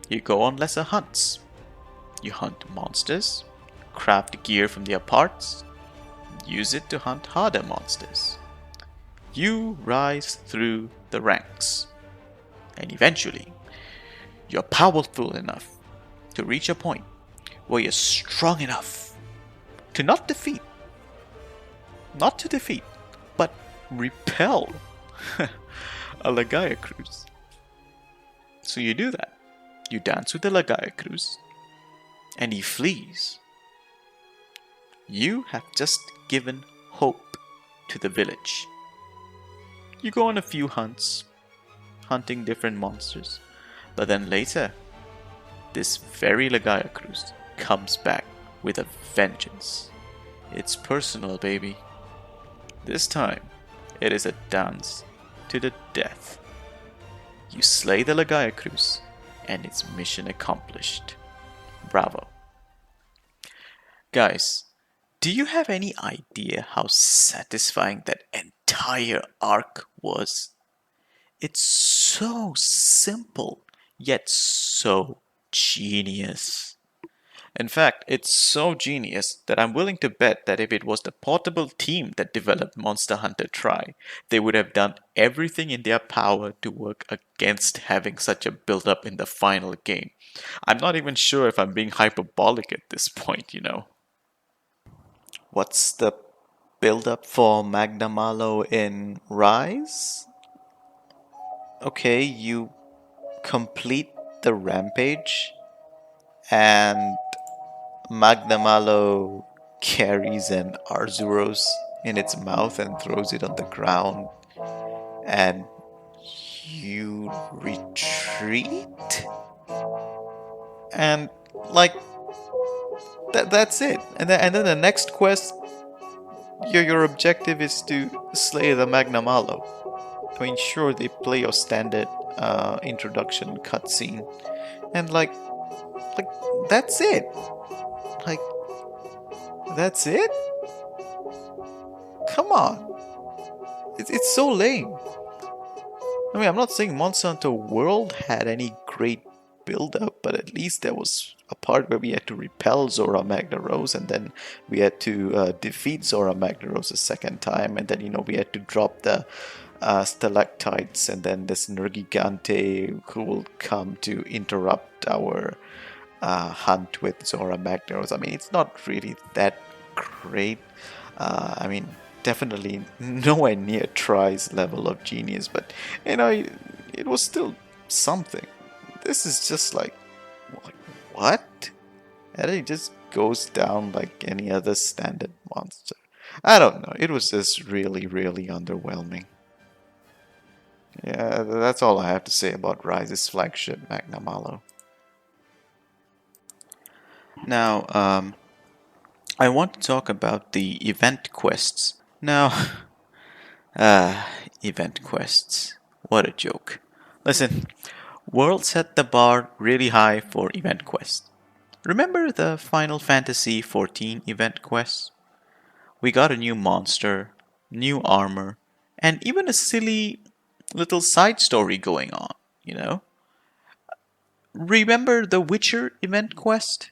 You go on lesser hunts. You hunt monsters, craft gear from their parts, use it to hunt harder monsters. You rise through the ranks, and eventually, you're powerful enough to reach a point where you're strong enough to not to defeat, but repel a Lagaya Cruise. So you do that. You dance with the Lagaya Cruise, and he flees. You have just given hope to the village. You go on a few hunts, hunting different monsters, but then later, this very Lagaya Cruise comes back with a vengeance. It's personal, baby. This time, it is a dance to the death. You slay the Lagaya Cruise, and it's mission accomplished. Bravo. Guys, do you have any idea how satisfying that entire arc was? It's so simple, yet so genius. In fact, it's so genius that I'm willing to bet that if it was the portable team that developed Monster Hunter Tri, they would have done everything in their power to work against having such a build-up in the final game. I'm not even sure if I'm being hyperbolic at this point, you know. What's the build-up for Magnamalo in Rise? Okay, you complete the Rampage, and Magnamalo carries an Arzuros in its mouth and throws it on the ground, and you retreat? And, like, that's it. And then the next quest, your objective is to slay the Magnamalo. I mean, sure, they play your standard introduction cutscene, and like that's it. Like, that's it? Come on. It's so lame. I mean, I'm not saying Monster Hunter World had any great build-up, but at least there was a part where we had to repel Zora Magnaros, and then we had to defeat Zora Magnaros a second time, and then, you know, we had to drop the stalactites, and then this Nergigante who will come to interrupt our hunt with Zora Magnaros. I mean, it's not really that great. I mean, definitely nowhere near Tri's level of genius, but, you know, it was still something. This is just like what? And it just goes down like any other standard monster. I don't know. It was just really, really underwhelming. Yeah, that's all I have to say about Rise's flagship, Magnamalo. Now, I want to talk about the event quests. Now, event quests. What a joke. Listen, World set the bar really high for event quests. Remember the Final Fantasy XIV event quests? We got a new monster, new armor, and even a silly little side story going on, you know? Remember the Witcher event quest?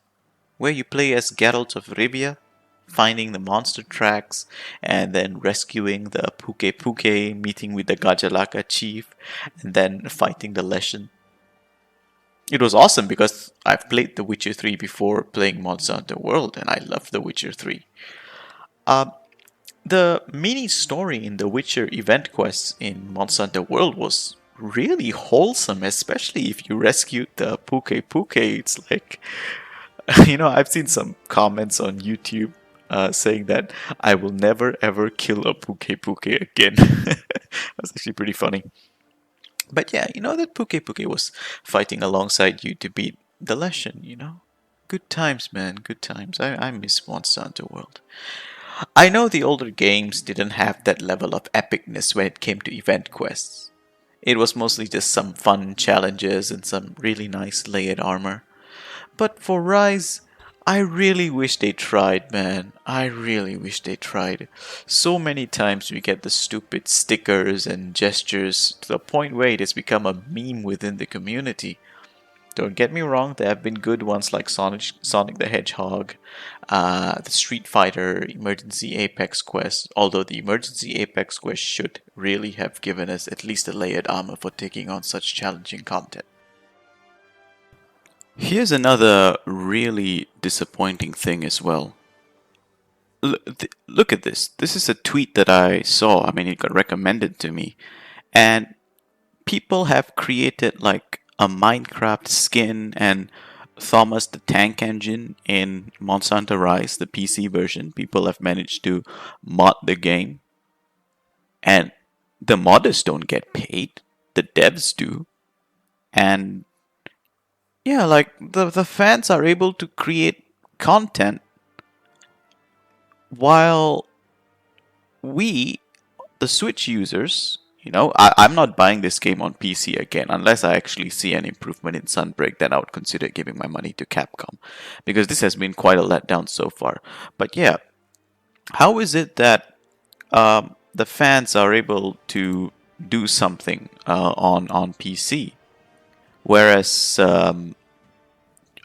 Where you play as Geralt of Rivia, finding the monster tracks, and then rescuing the Puke Puke, meeting with the Gajalaka chief, and then fighting the Leshen. It was awesome because I've played The Witcher 3 before playing Monster Hunter World, and I loved The Witcher 3. The mini story in The Witcher event quests in Monster Hunter World was really wholesome, especially if you rescued the Puke Puke. It's like, I've seen some comments on YouTube saying that I will never ever kill a Puke Puke again. That's actually pretty funny. But yeah, that Puke Puke was fighting alongside you to beat the Leshen, Good times, man, good times. I miss Monster Hunter World. I know the older games didn't have that level of epicness when it came to event quests. It was mostly just some fun challenges and some really nice layered armor. But for Rise, I really wish they tried, man. I really wish they tried. So many times we get the stupid stickers and gestures to the point where it has become a meme within the community. Don't get me wrong, there have been good ones like Sonic the Hedgehog, the Street Fighter Emergency Apex quest, although the Emergency Apex quest should really have given us at least a layered armor for taking on such challenging content. Here's another really disappointing thing as well. Look at this. This is a tweet that I saw. I mean, it got recommended to me. And people have created like a Minecraft skin and Thomas the Tank Engine in Monster Hunter Rise, the PC version. People have managed to mod the game. And the modders don't get paid. The devs do. And yeah, like the fans are able to create content while we, the Switch users, I'm not buying this game on PC again unless I actually see an improvement in Sunbreak. Then I would consider giving my money to Capcom, because this has been quite a letdown so far. But yeah, how is it that the fans are able to do something on PC, whereas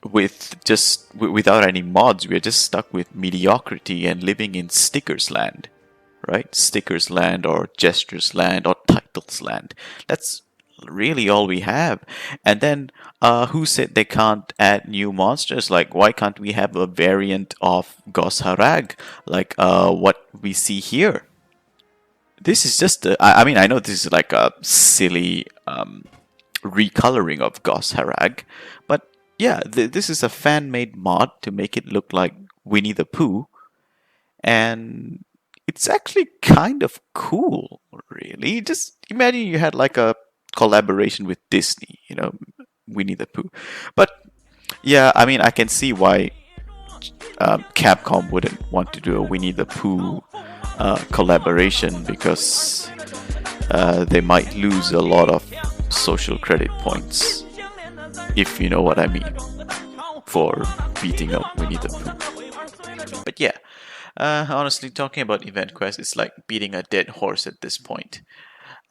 without any mods, we're just stuck with mediocrity and living in stickers land? Right? Stickers land or gestures land or titles land. That's really all we have. And then who said they can't add new monsters? Like, why can't we have a variant of Gos Harag like what we see here? This is just I know this is like a silly recoloring of Gos Harag, but yeah, this is a fan-made mod to make it look like Winnie the Pooh, and it's actually kind of cool, really. Just imagine you had like a collaboration with Disney, Winnie the Pooh. But yeah, I mean, I can see why Capcom wouldn't want to do a Winnie the Pooh collaboration, because they might lose a lot of social credit points, if you know what I mean, for beating up Winnie the Pooh. But yeah. Honestly, talking about event quests is like beating a dead horse at this point.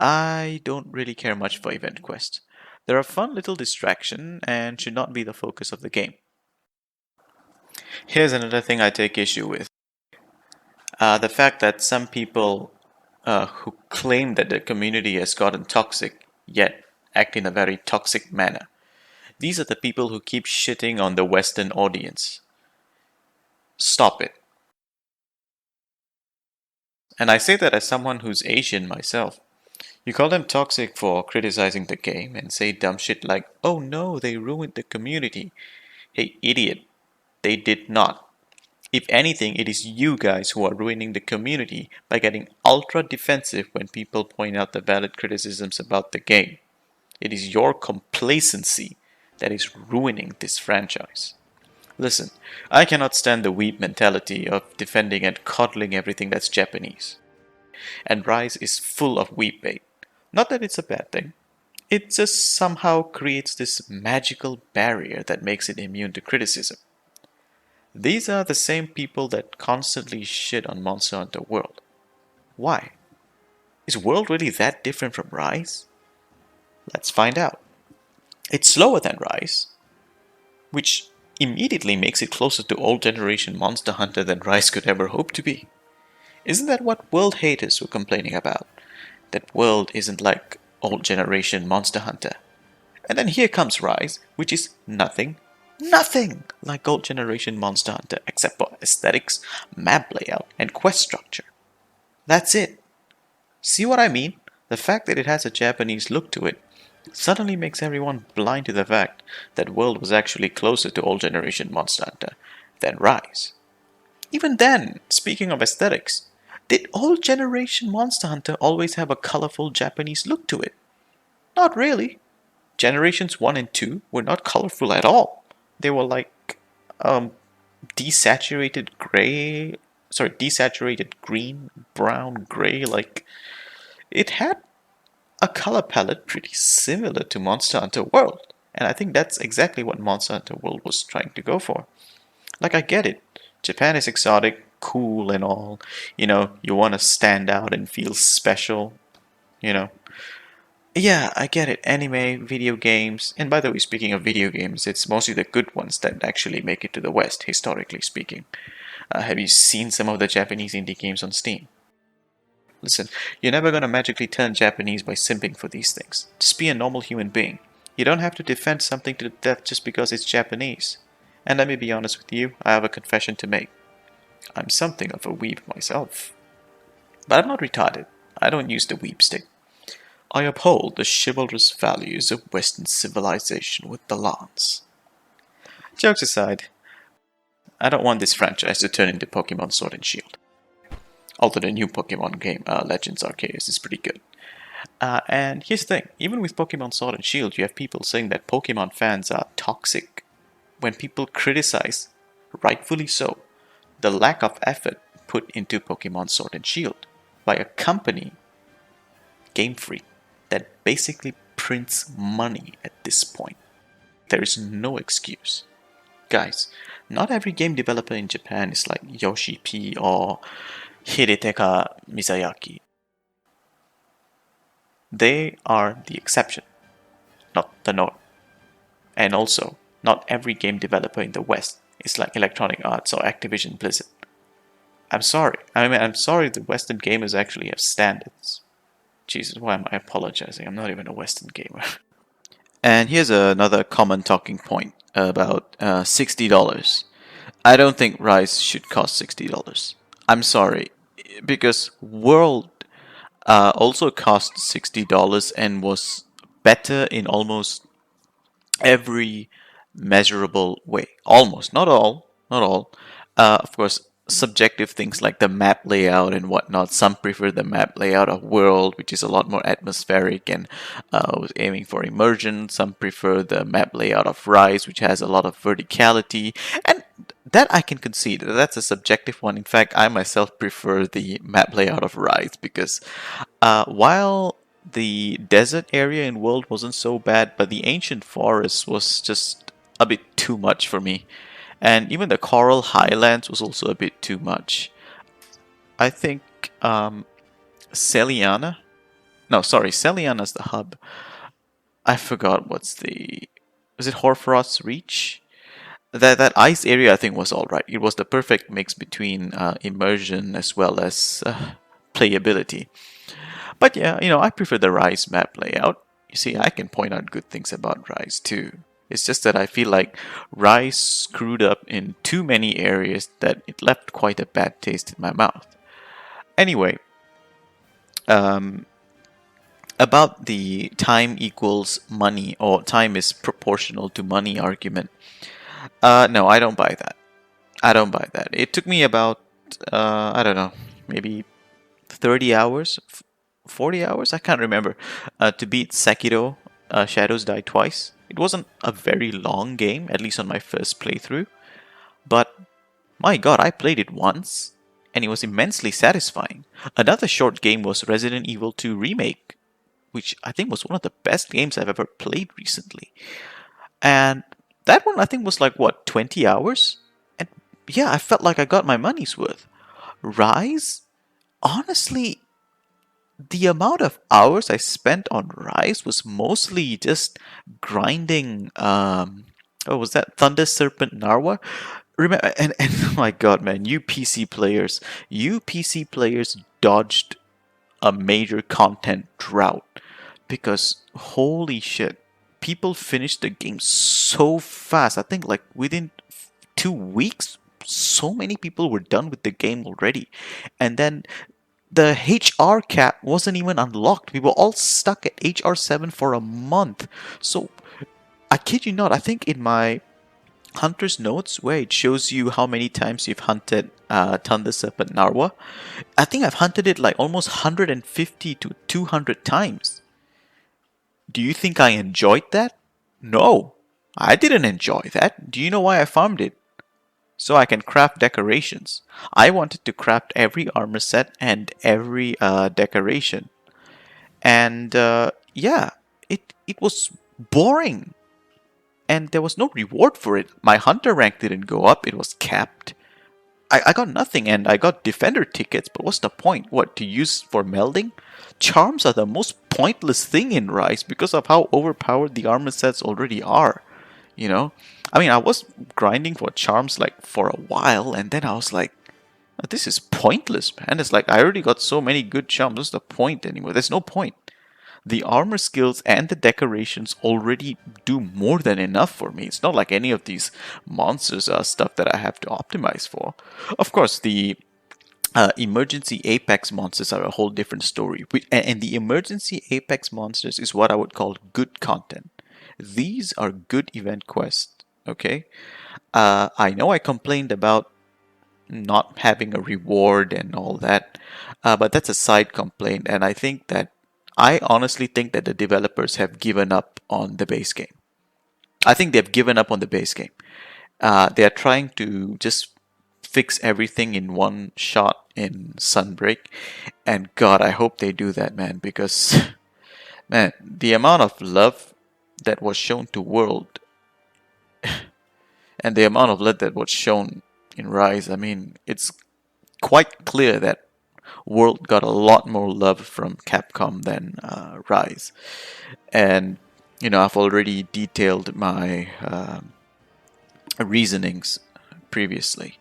I don't really care much for event quests. They're a fun little distraction and should not be the focus of the game. Here's another thing I take issue with. The fact that some people who claim that the community has gotten toxic, yet act in a very toxic manner. These are the people who keep shitting on the Western audience. Stop it. And I say that as someone who's Asian myself. You call them toxic for criticizing the game and say dumb shit like, oh no, they ruined the community. Hey, idiot. They did not. If anything, it is you guys who are ruining the community by getting ultra defensive when people point out the valid criticisms about the game. It is your complacency that is ruining this franchise. Listen, I cannot stand the weeb mentality of defending and coddling everything that's Japanese. And Rise is full of weeb bait. Not that it's a bad thing. It just somehow creates this magical barrier that makes it immune to criticism. These are the same people that constantly shit on Monster Hunter World. Why? Is World really that different from Rise? Let's find out. It's slower than Rise, which immediately makes it closer to old generation Monster Hunter than Rise could ever hope to be. Isn't that what World haters were complaining about? That World isn't like old generation Monster Hunter. And then here comes Rise, which is nothing like old generation Monster Hunter except for aesthetics, map layout, and quest structure. That's it. See what I mean? The fact that it has a Japanese look to it suddenly makes everyone blind to the fact that World was actually closer to old generation Monster Hunter than Rise. Even then, speaking of aesthetics, did old generation Monster Hunter always have a colorful Japanese look to it? Not really. Generations 1 and 2 were not colorful at all. They were like desaturated green, brown, gray. Like, it had a color palette pretty similar to Monster Hunter World. And I think that's exactly what Monster Hunter World was trying to go for. Like, I get it. Japan is exotic, cool and all. You know, you want to stand out and feel special. You know. Yeah, I get it. Anime, video games. And by the way, speaking of video games, it's mostly the good ones that actually make it to the West, historically speaking. Have you seen some of the Japanese indie games on Steam? Listen, you're never gonna magically turn Japanese by simping for these things. Just be a normal human being. You don't have to defend something to the death just because it's Japanese. And let me be honest with you, I have a confession to make. I'm something of a weeb myself. But I'm not retarded. I don't use the weeb stick. I uphold the chivalrous values of Western civilization with the lance. Jokes aside, I don't want this franchise to turn into Pokemon Sword and Shield. Although the new Pokemon game, Legends Arceus, is pretty good. And here's the thing, even with Pokemon Sword and Shield, you have people saying that Pokemon fans are toxic. When people criticize, rightfully so, the lack of effort put into Pokemon Sword and Shield by a company, Game Freak, that basically prints money at this point. There is no excuse. Guys, not every game developer in Japan is like Yoshi P or Hidetaka Mizuyaki. They are the exception, not the norm. And also, not every game developer in the West is like Electronic Arts or Activision Blizzard. I'm sorry. I'm sorry the Western gamers actually have standards. Jesus, why am I apologizing? I'm not even a Western gamer. And here's another common talking point about $60. I don't think Rise should cost $60. I'm sorry, because World also cost $60 and was better in almost every measurable way. Almost, not all. Of course, subjective things like the map layout and whatnot. Some prefer the map layout of World, which is a lot more atmospheric and was aiming for immersion. Some prefer the map layout of Rise, which has a lot of verticality. And that I can concede. That's a subjective one. In fact, I myself prefer the map layout of Rise because while the desert area in World wasn't so bad, but the ancient forest was just a bit too much for me. And even the Coral Highlands was also a bit too much. I think Celiana's the hub. I forgot was it Horfrost's Reach? That ice area I think was alright. It was the perfect mix between immersion as well as playability. But yeah, I prefer the Rise map layout. You see, I can point out good things about Rise too. It's just that I feel like Rise screwed up in too many areas that it left quite a bad taste in my mouth. Anyway, about the time equals money or time is proportional to money argument. No, I don't buy that. It took me about, I don't know, maybe 30 hours, 40 hours, I can't remember, to beat Sekiro Shadows Die Twice. It wasn't a very long game, at least on my first playthrough. But my god, I played it once, and it was immensely satisfying. Another short game was Resident Evil 2 Remake, which I think was one of the best games I've ever played recently. And that one I think was like, what, 20 hours? And yeah, I felt like I got my money's worth. Rise? Honestly, the amount of hours I spent on Rise was mostly just grinding. What was that? Thunder Serpent Narwa. Remember, and oh my god, man, you PC players dodged a major content drought because holy shit, people finished the game so fast. I think like within 2 weeks, so many people were done with the game already, and then the HR cap wasn't even unlocked. We were all stuck at HR7 for a month. So, I kid you not, I think in my Hunter's Notes, where it shows you how many times you've hunted Thunder Serpent Narwa, I think I've hunted it like almost 150 to 200 times. Do you think I enjoyed that? No, I didn't enjoy that. Do you know why I farmed it? So I can craft decorations. I wanted to craft every armor set and every decoration. And yeah, it was boring. And there was no reward for it. My hunter rank didn't go up, it was capped. I got nothing, and I got defender tickets, but what's the point? What, to use for melding? Charms are the most pointless thing in Rise because of how overpowered the armor sets already are. You know? I mean, I was grinding for charms like for a while, and then I was like, this is pointless, man. It's like, I already got so many good charms. What's the point anymore? There's no point. The armor skills and the decorations already do more than enough for me. It's not like any of these monsters are stuff that I have to optimize for. Of course, the emergency apex monsters are a whole different story. And the emergency apex monsters is what I would call good content. These are good event quests, okay? I know I complained about not having a reward and all that, but that's a side complaint, and I honestly think that the developers have given up on the base game. I think they've given up on the base game. They are trying to just fix everything in one shot in Sunbreak, and God, I hope they do that, man, because man, the amount of love that was shown to World and the amount of love that was shown in Rise, I mean, it's quite clear that World got a lot more love from Capcom than Rise. And, you know, I've already detailed my reasonings previously.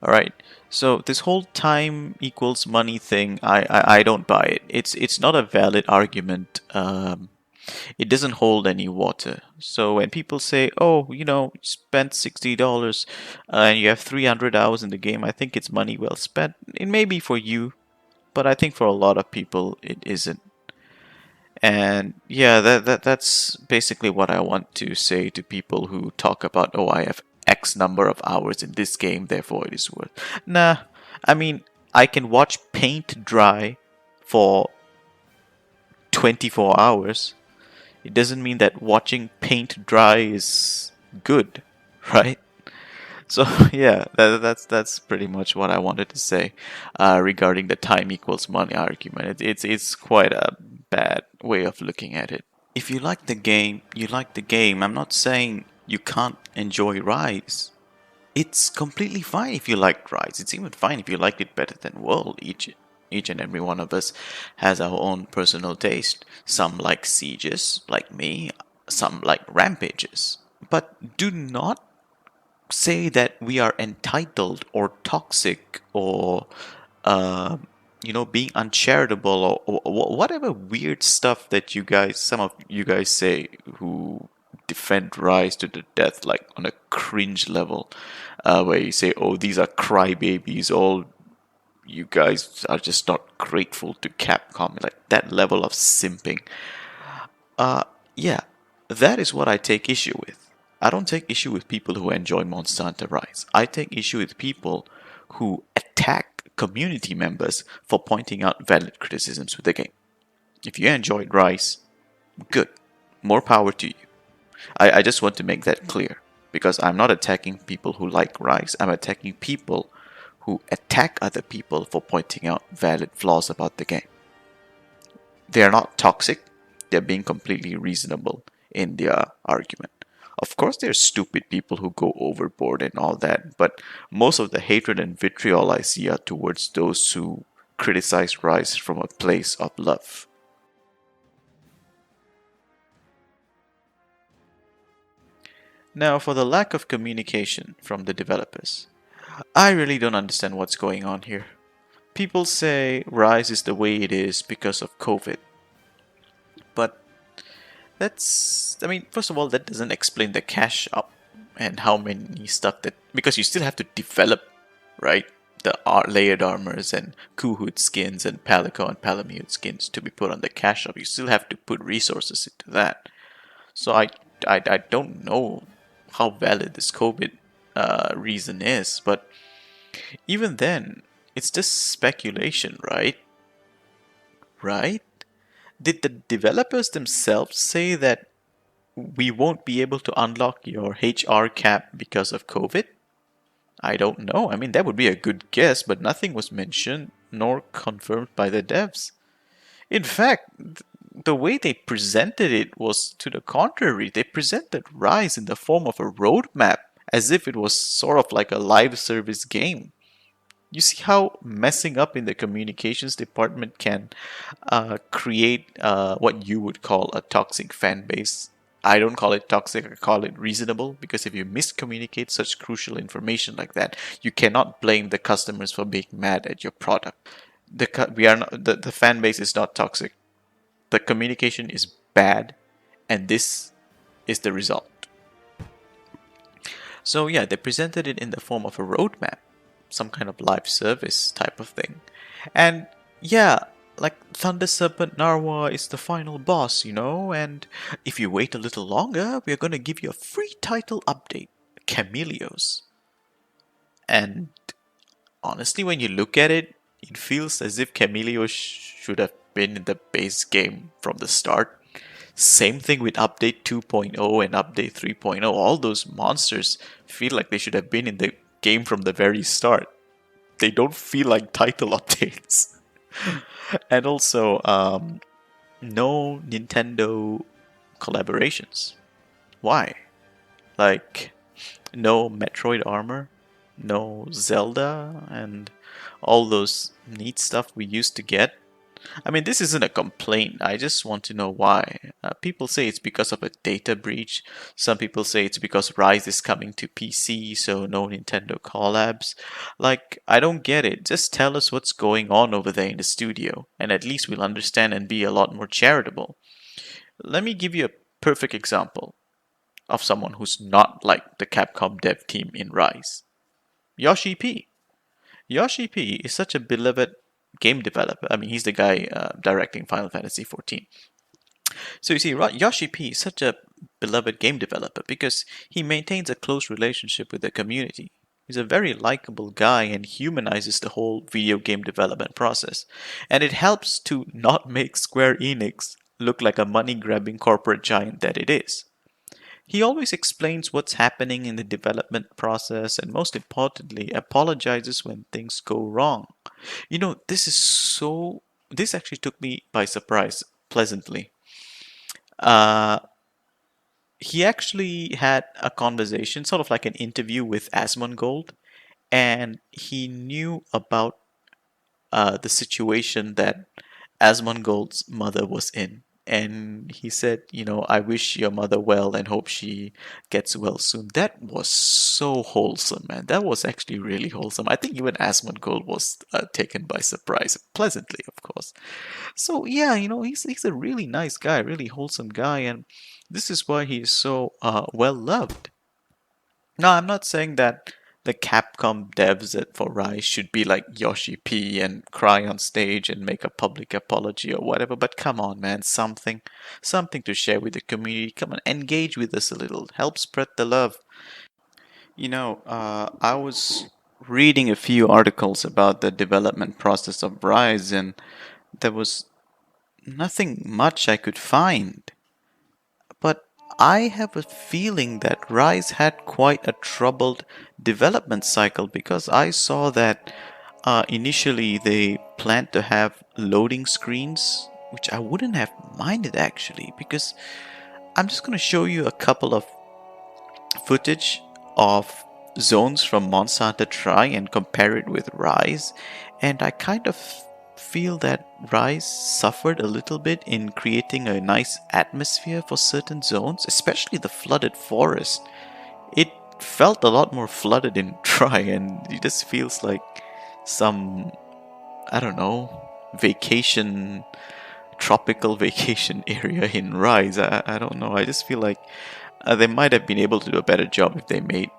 Alright, so this whole time equals money thing, I don't buy it. It's not a valid argument. It doesn't hold any water. So when people say, oh, you know, you spent $60 and you have 300 hours in the game, I think it's money well spent. It may be for you, but I think for a lot of people it isn't. And yeah, that's basically what I want to say to people who talk about, oh, I have X number of hours in this game, therefore it is worth. Nah, I mean, I can watch paint dry for 24 hours. It doesn't mean that watching paint dry is good, right? So yeah, that's pretty much what I wanted to say regarding the time equals money argument. It's quite a bad way of looking at it. If you like the game, you like the game. I'm not saying you can't enjoy Rise. It's completely fine if you liked Rise. It's even fine if you liked it better than World. Each and every one of us has our own personal taste. Some like Sieges, like me. Some like Rampages. But do not say that we are entitled or toxic or being uncharitable or whatever weird stuff that some of you guys say who defend Rise to the death, like on a cringe level, where you say, oh, these are crybabies, all you guys are just not grateful to Capcom, like that level of simping. Yeah, that is what I take issue with. I don't take issue with people who enjoy Monster Hunter Rise. I take issue with people who attack community members for pointing out valid criticisms with the game. If you enjoyed Rise, good. More power to you. I just want to make that clear. because I'm not attacking people who like Rise. I'm attacking people who attack other people for pointing out valid flaws about the game. They are not toxic, they're being completely reasonable in their argument. Of course, there are stupid people who go overboard and all that, but most of the hatred and vitriol I see are towards those who criticize Rise from a place of love. Now, for the lack of communication from the developers, I really don't understand what's going on here. People say Rise is the way it is because of COVID. But first of all, that doesn't explain the cash up and how many stuff that, because you still have to develop, right? The layered armors and Kuhut skins and Palico and Palamute skins to be put on the cash up. You still have to put resources into that. So I don't know how valid this COVID reason is, but even then, it's just speculation, right? Right? Did the developers themselves say that we won't be able to unlock your HR cap because of COVID? I don't know. I mean, that would be a good guess, but nothing was mentioned nor confirmed by the devs. In fact, the way they presented it was to the contrary. They presented Rise in the form of a roadmap, as if it was sort of like a live service game. You see how messing up in the communications department can create what you would call a toxic fan base. I don't call it toxic, I call it reasonable, because if you miscommunicate such crucial information like that, you cannot blame the customers for being mad at your product. The fan base is not toxic. The communication is bad, and this is the result. So yeah, they presented it in the form of a roadmap, some kind of live service type of thing. And yeah, like Thunder Serpent Narwa is the final boss, and if you wait a little longer, we're gonna give you a free title update, Camellios. And honestly, when you look at it, it feels as if Camellios should have been in the base game from the start. Same thing with Update 2.0 and Update 3.0. All those monsters feel like they should have been in the game from the very start. They don't feel like title updates. And also, no Nintendo collaborations. Why? Like, no Metroid armor, no Zelda, and all those neat stuff we used to get. I mean, this isn't a complaint. I just want to know why. People say it's because of a data breach. Some people say it's because Rise is coming to PC, so no Nintendo collabs. Like, I don't get it. Just tell us what's going on over there in the studio, and at least we'll understand and be a lot more charitable. Let me give you a perfect example of someone who's not like the Capcom dev team in Rise. Yoshi P. Yoshi P is such a beloved game developer. I mean, he's the guy directing Final Fantasy XIV. So you see, Yoshi P is such a beloved game developer because he maintains a close relationship with the community. He's a very likable guy and humanizes the whole video game development process. And it helps to not make Square Enix look like a money-grabbing corporate giant that it is. He always explains what's happening in the development process and most importantly, apologizes when things go wrong. This actually took me by surprise, pleasantly. He actually had a conversation, sort of like an interview with Asmongold, and he knew about the situation that Asmongold's mother was in. And he said, I wish your mother well and hope she gets well soon. That was so wholesome, man. That was actually really wholesome. I think even Asmongold was taken by surprise, pleasantly, of course. So yeah, he's a really nice guy, really wholesome guy, and this is why he is so well loved. Now, I'm not saying that the Capcom devs for Rise should be like Yoshi P and cry on stage and make a public apology or whatever, but come on, man, something to share with the community. Come on, engage with us a little, help spread the love. I was reading a few articles about the development process of Rise, and there was nothing much I could find. But I have a feeling that Rise had quite a troubled development cycle because I saw that initially they planned to have loading screens, which I wouldn't have minded actually, because I'm just going to show you a couple of footage of zones from Monster Hunter Tri and compare it with Rise, and I kind of feel that Rise suffered a little bit in creating a nice atmosphere for certain zones, especially the flooded forest. It felt a lot more flooded in Tri, and it just feels like some, I don't know, vacation, tropical vacation area in Rise. I don't know. I just feel like they might have been able to do a better job if they made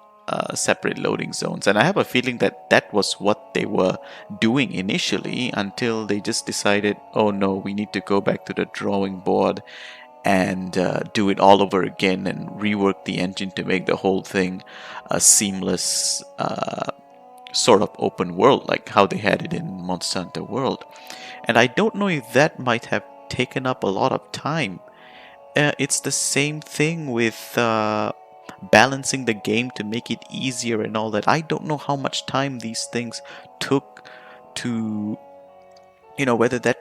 separate loading zones. And I have a feeling that that was what they were doing initially until they just decided, oh no, we need to go back to the drawing board and do it all over again and rework the engine to make the whole thing a seamless sort of open world like how they had it in Monster Hunter World. And I don't know if that might have taken up a lot of time. It's the same thing with balancing the game to make it easier and all that. I don't know how much time these things took to, whether that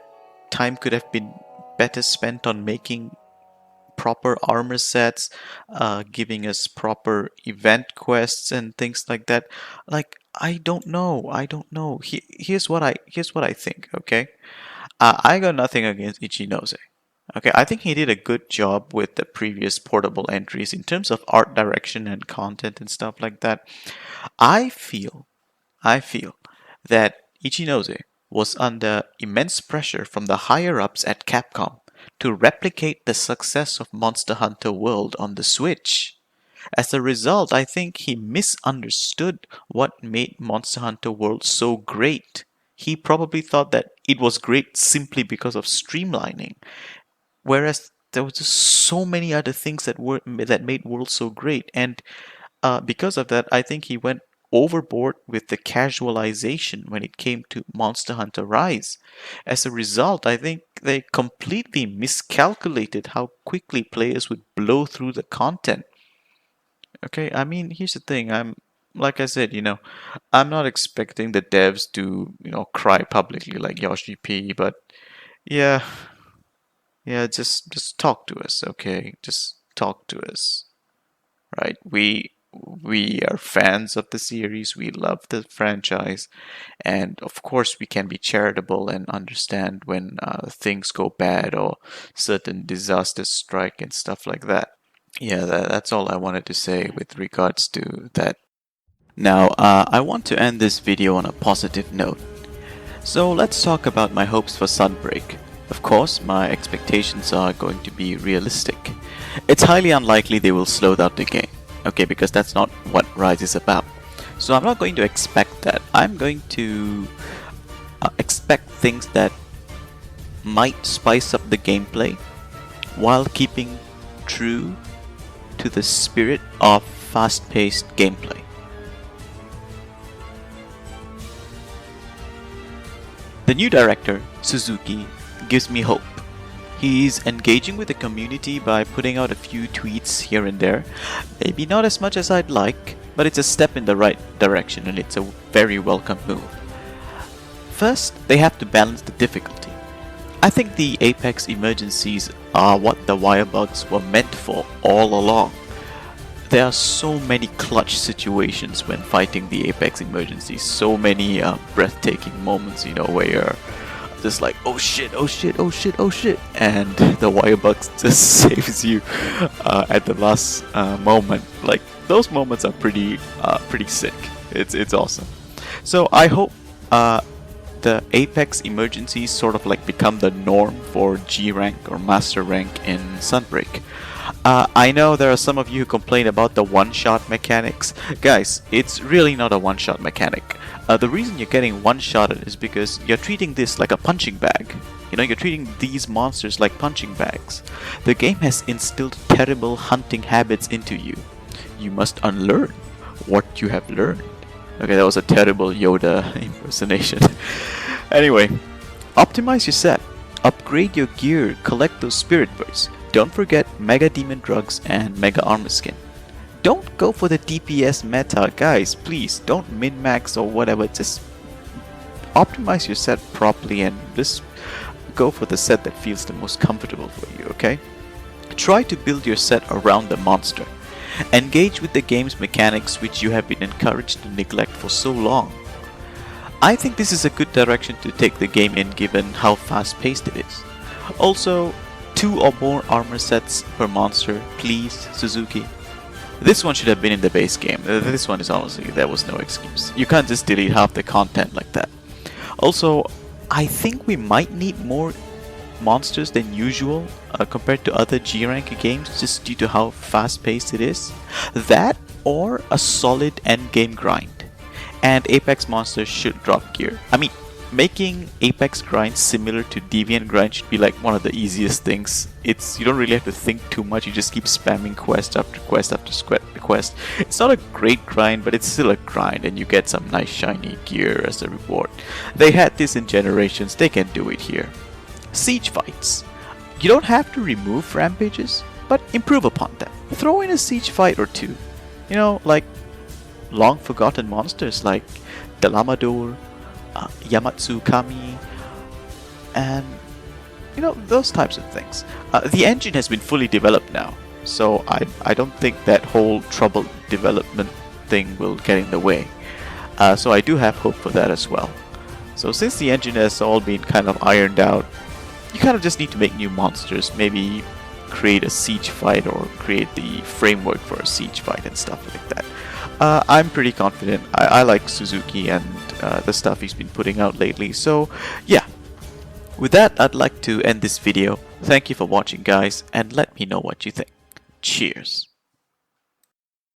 time could have been better spent on making proper armor sets, giving us proper event quests and things like that. Like, I don't know. Here's what I think. Okay, I got nothing against Ichinose. Okay, I think he did a good job with the previous portable entries in terms of art direction and content and stuff like that. I feel that Ichinose was under immense pressure from the higher ups at Capcom to replicate the success of Monster Hunter World on the Switch. As a result, I think he misunderstood what made Monster Hunter World so great. He probably thought that it was great simply because of streamlining. Whereas there were just so many other things that made World so great, and because of that, I think he went overboard with the casualization when it came to Monster Hunter Rise. As a result, I think they completely miscalculated how quickly players would blow through the content. Okay, I mean, here's the thing. Like I said, I'm not expecting the devs to, cry publicly like Yoshi P, but yeah. Yeah, just talk to us, okay? Just talk to us, right? We are fans of the series. We love the franchise, and of course, we can be charitable and understand when things go bad or certain disasters strike and stuff like that. Yeah, that's all I wanted to say with regards to that. Now, I want to end this video on a positive note. So let's talk about my hopes for Sunbreak. Of course, my expectations are going to be realistic. It's highly unlikely they will slow down the game, okay, because that's not what Rise is about. So I'm not going to expect that. I'm going to expect things that might spice up the gameplay while keeping true to the spirit of fast-paced gameplay. The new director, Suzuki, gives me hope. He's engaging with the community by putting out a few tweets here and there. Maybe not as much as I'd like, but it's a step in the right direction and it's a very welcome move. First, they have to balance the difficulty. I think the Apex emergencies are what the wire bugs were meant for all along. There are so many clutch situations when fighting the Apex emergencies, so many breathtaking moments, where you're just like, oh shit, and the wire bugs just saves you at the last moment. Like, those moments are pretty sick. It's awesome. So I hope the Apex emergencies sort of like become the norm for G rank or master rank in Sunbreak. I know there are some of you who complain about the one-shot mechanics. Guys, it's really not a one-shot mechanic. The reason you're getting one-shotted is because you're treating this like a punching bag. You're treating these monsters like punching bags. The game has instilled terrible hunting habits into you. You must unlearn what you have learned. Okay, that was a terrible Yoda impersonation. Anyway, optimize your set. Upgrade your gear. Collect those spirit birds. Don't forget Mega Demon Drugs and Mega Armor Skin. Don't go for the DPS meta, guys, please. Don't min-max or whatever, just optimize your set properly and just go for the set that feels the most comfortable for you, okay? Try to build your set around the monster. Engage with the game's mechanics which you have been encouraged to neglect for so long. I think this is a good direction to take the game in given how fast-paced it is. Also, 2 or more armor sets per monster, please, Suzuki. This one should have been in the base game. This one is honestly, there was no excuse. You can't just delete half the content like that. Also, I think we might need more monsters than usual compared to other G-rank games just due to how fast-paced it is. That or a solid endgame grind. And Apex monsters should drop gear. I mean, making Apex grind similar to Deviant grind should be like one of the easiest things. You don't really have to think too much, you just keep spamming quest after quest after quest. It's not a great grind, but it's still a grind and you get some nice shiny gear as a reward. They had this in Generations, they can do it here. Siege fights. You don't have to remove Rampages, but improve upon them. Throw in a siege fight or two. You know, like long forgotten monsters like Dalamador, Yamatsu Kami, and you know, those types of things. The engine has been fully developed now, so I don't think that whole troubled development thing will get in the way. So I do have hope for that as well. So since the engine has all been kind of ironed out, you kind of just need to make new monsters, maybe create a siege fight or create the framework for a siege fight and stuff like that. I'm pretty confident. I like Suzuki and the stuff he's been putting out lately. So yeah, with that I'd like to end this video. Thank you for watching, guys, and let me know what you think. Cheers.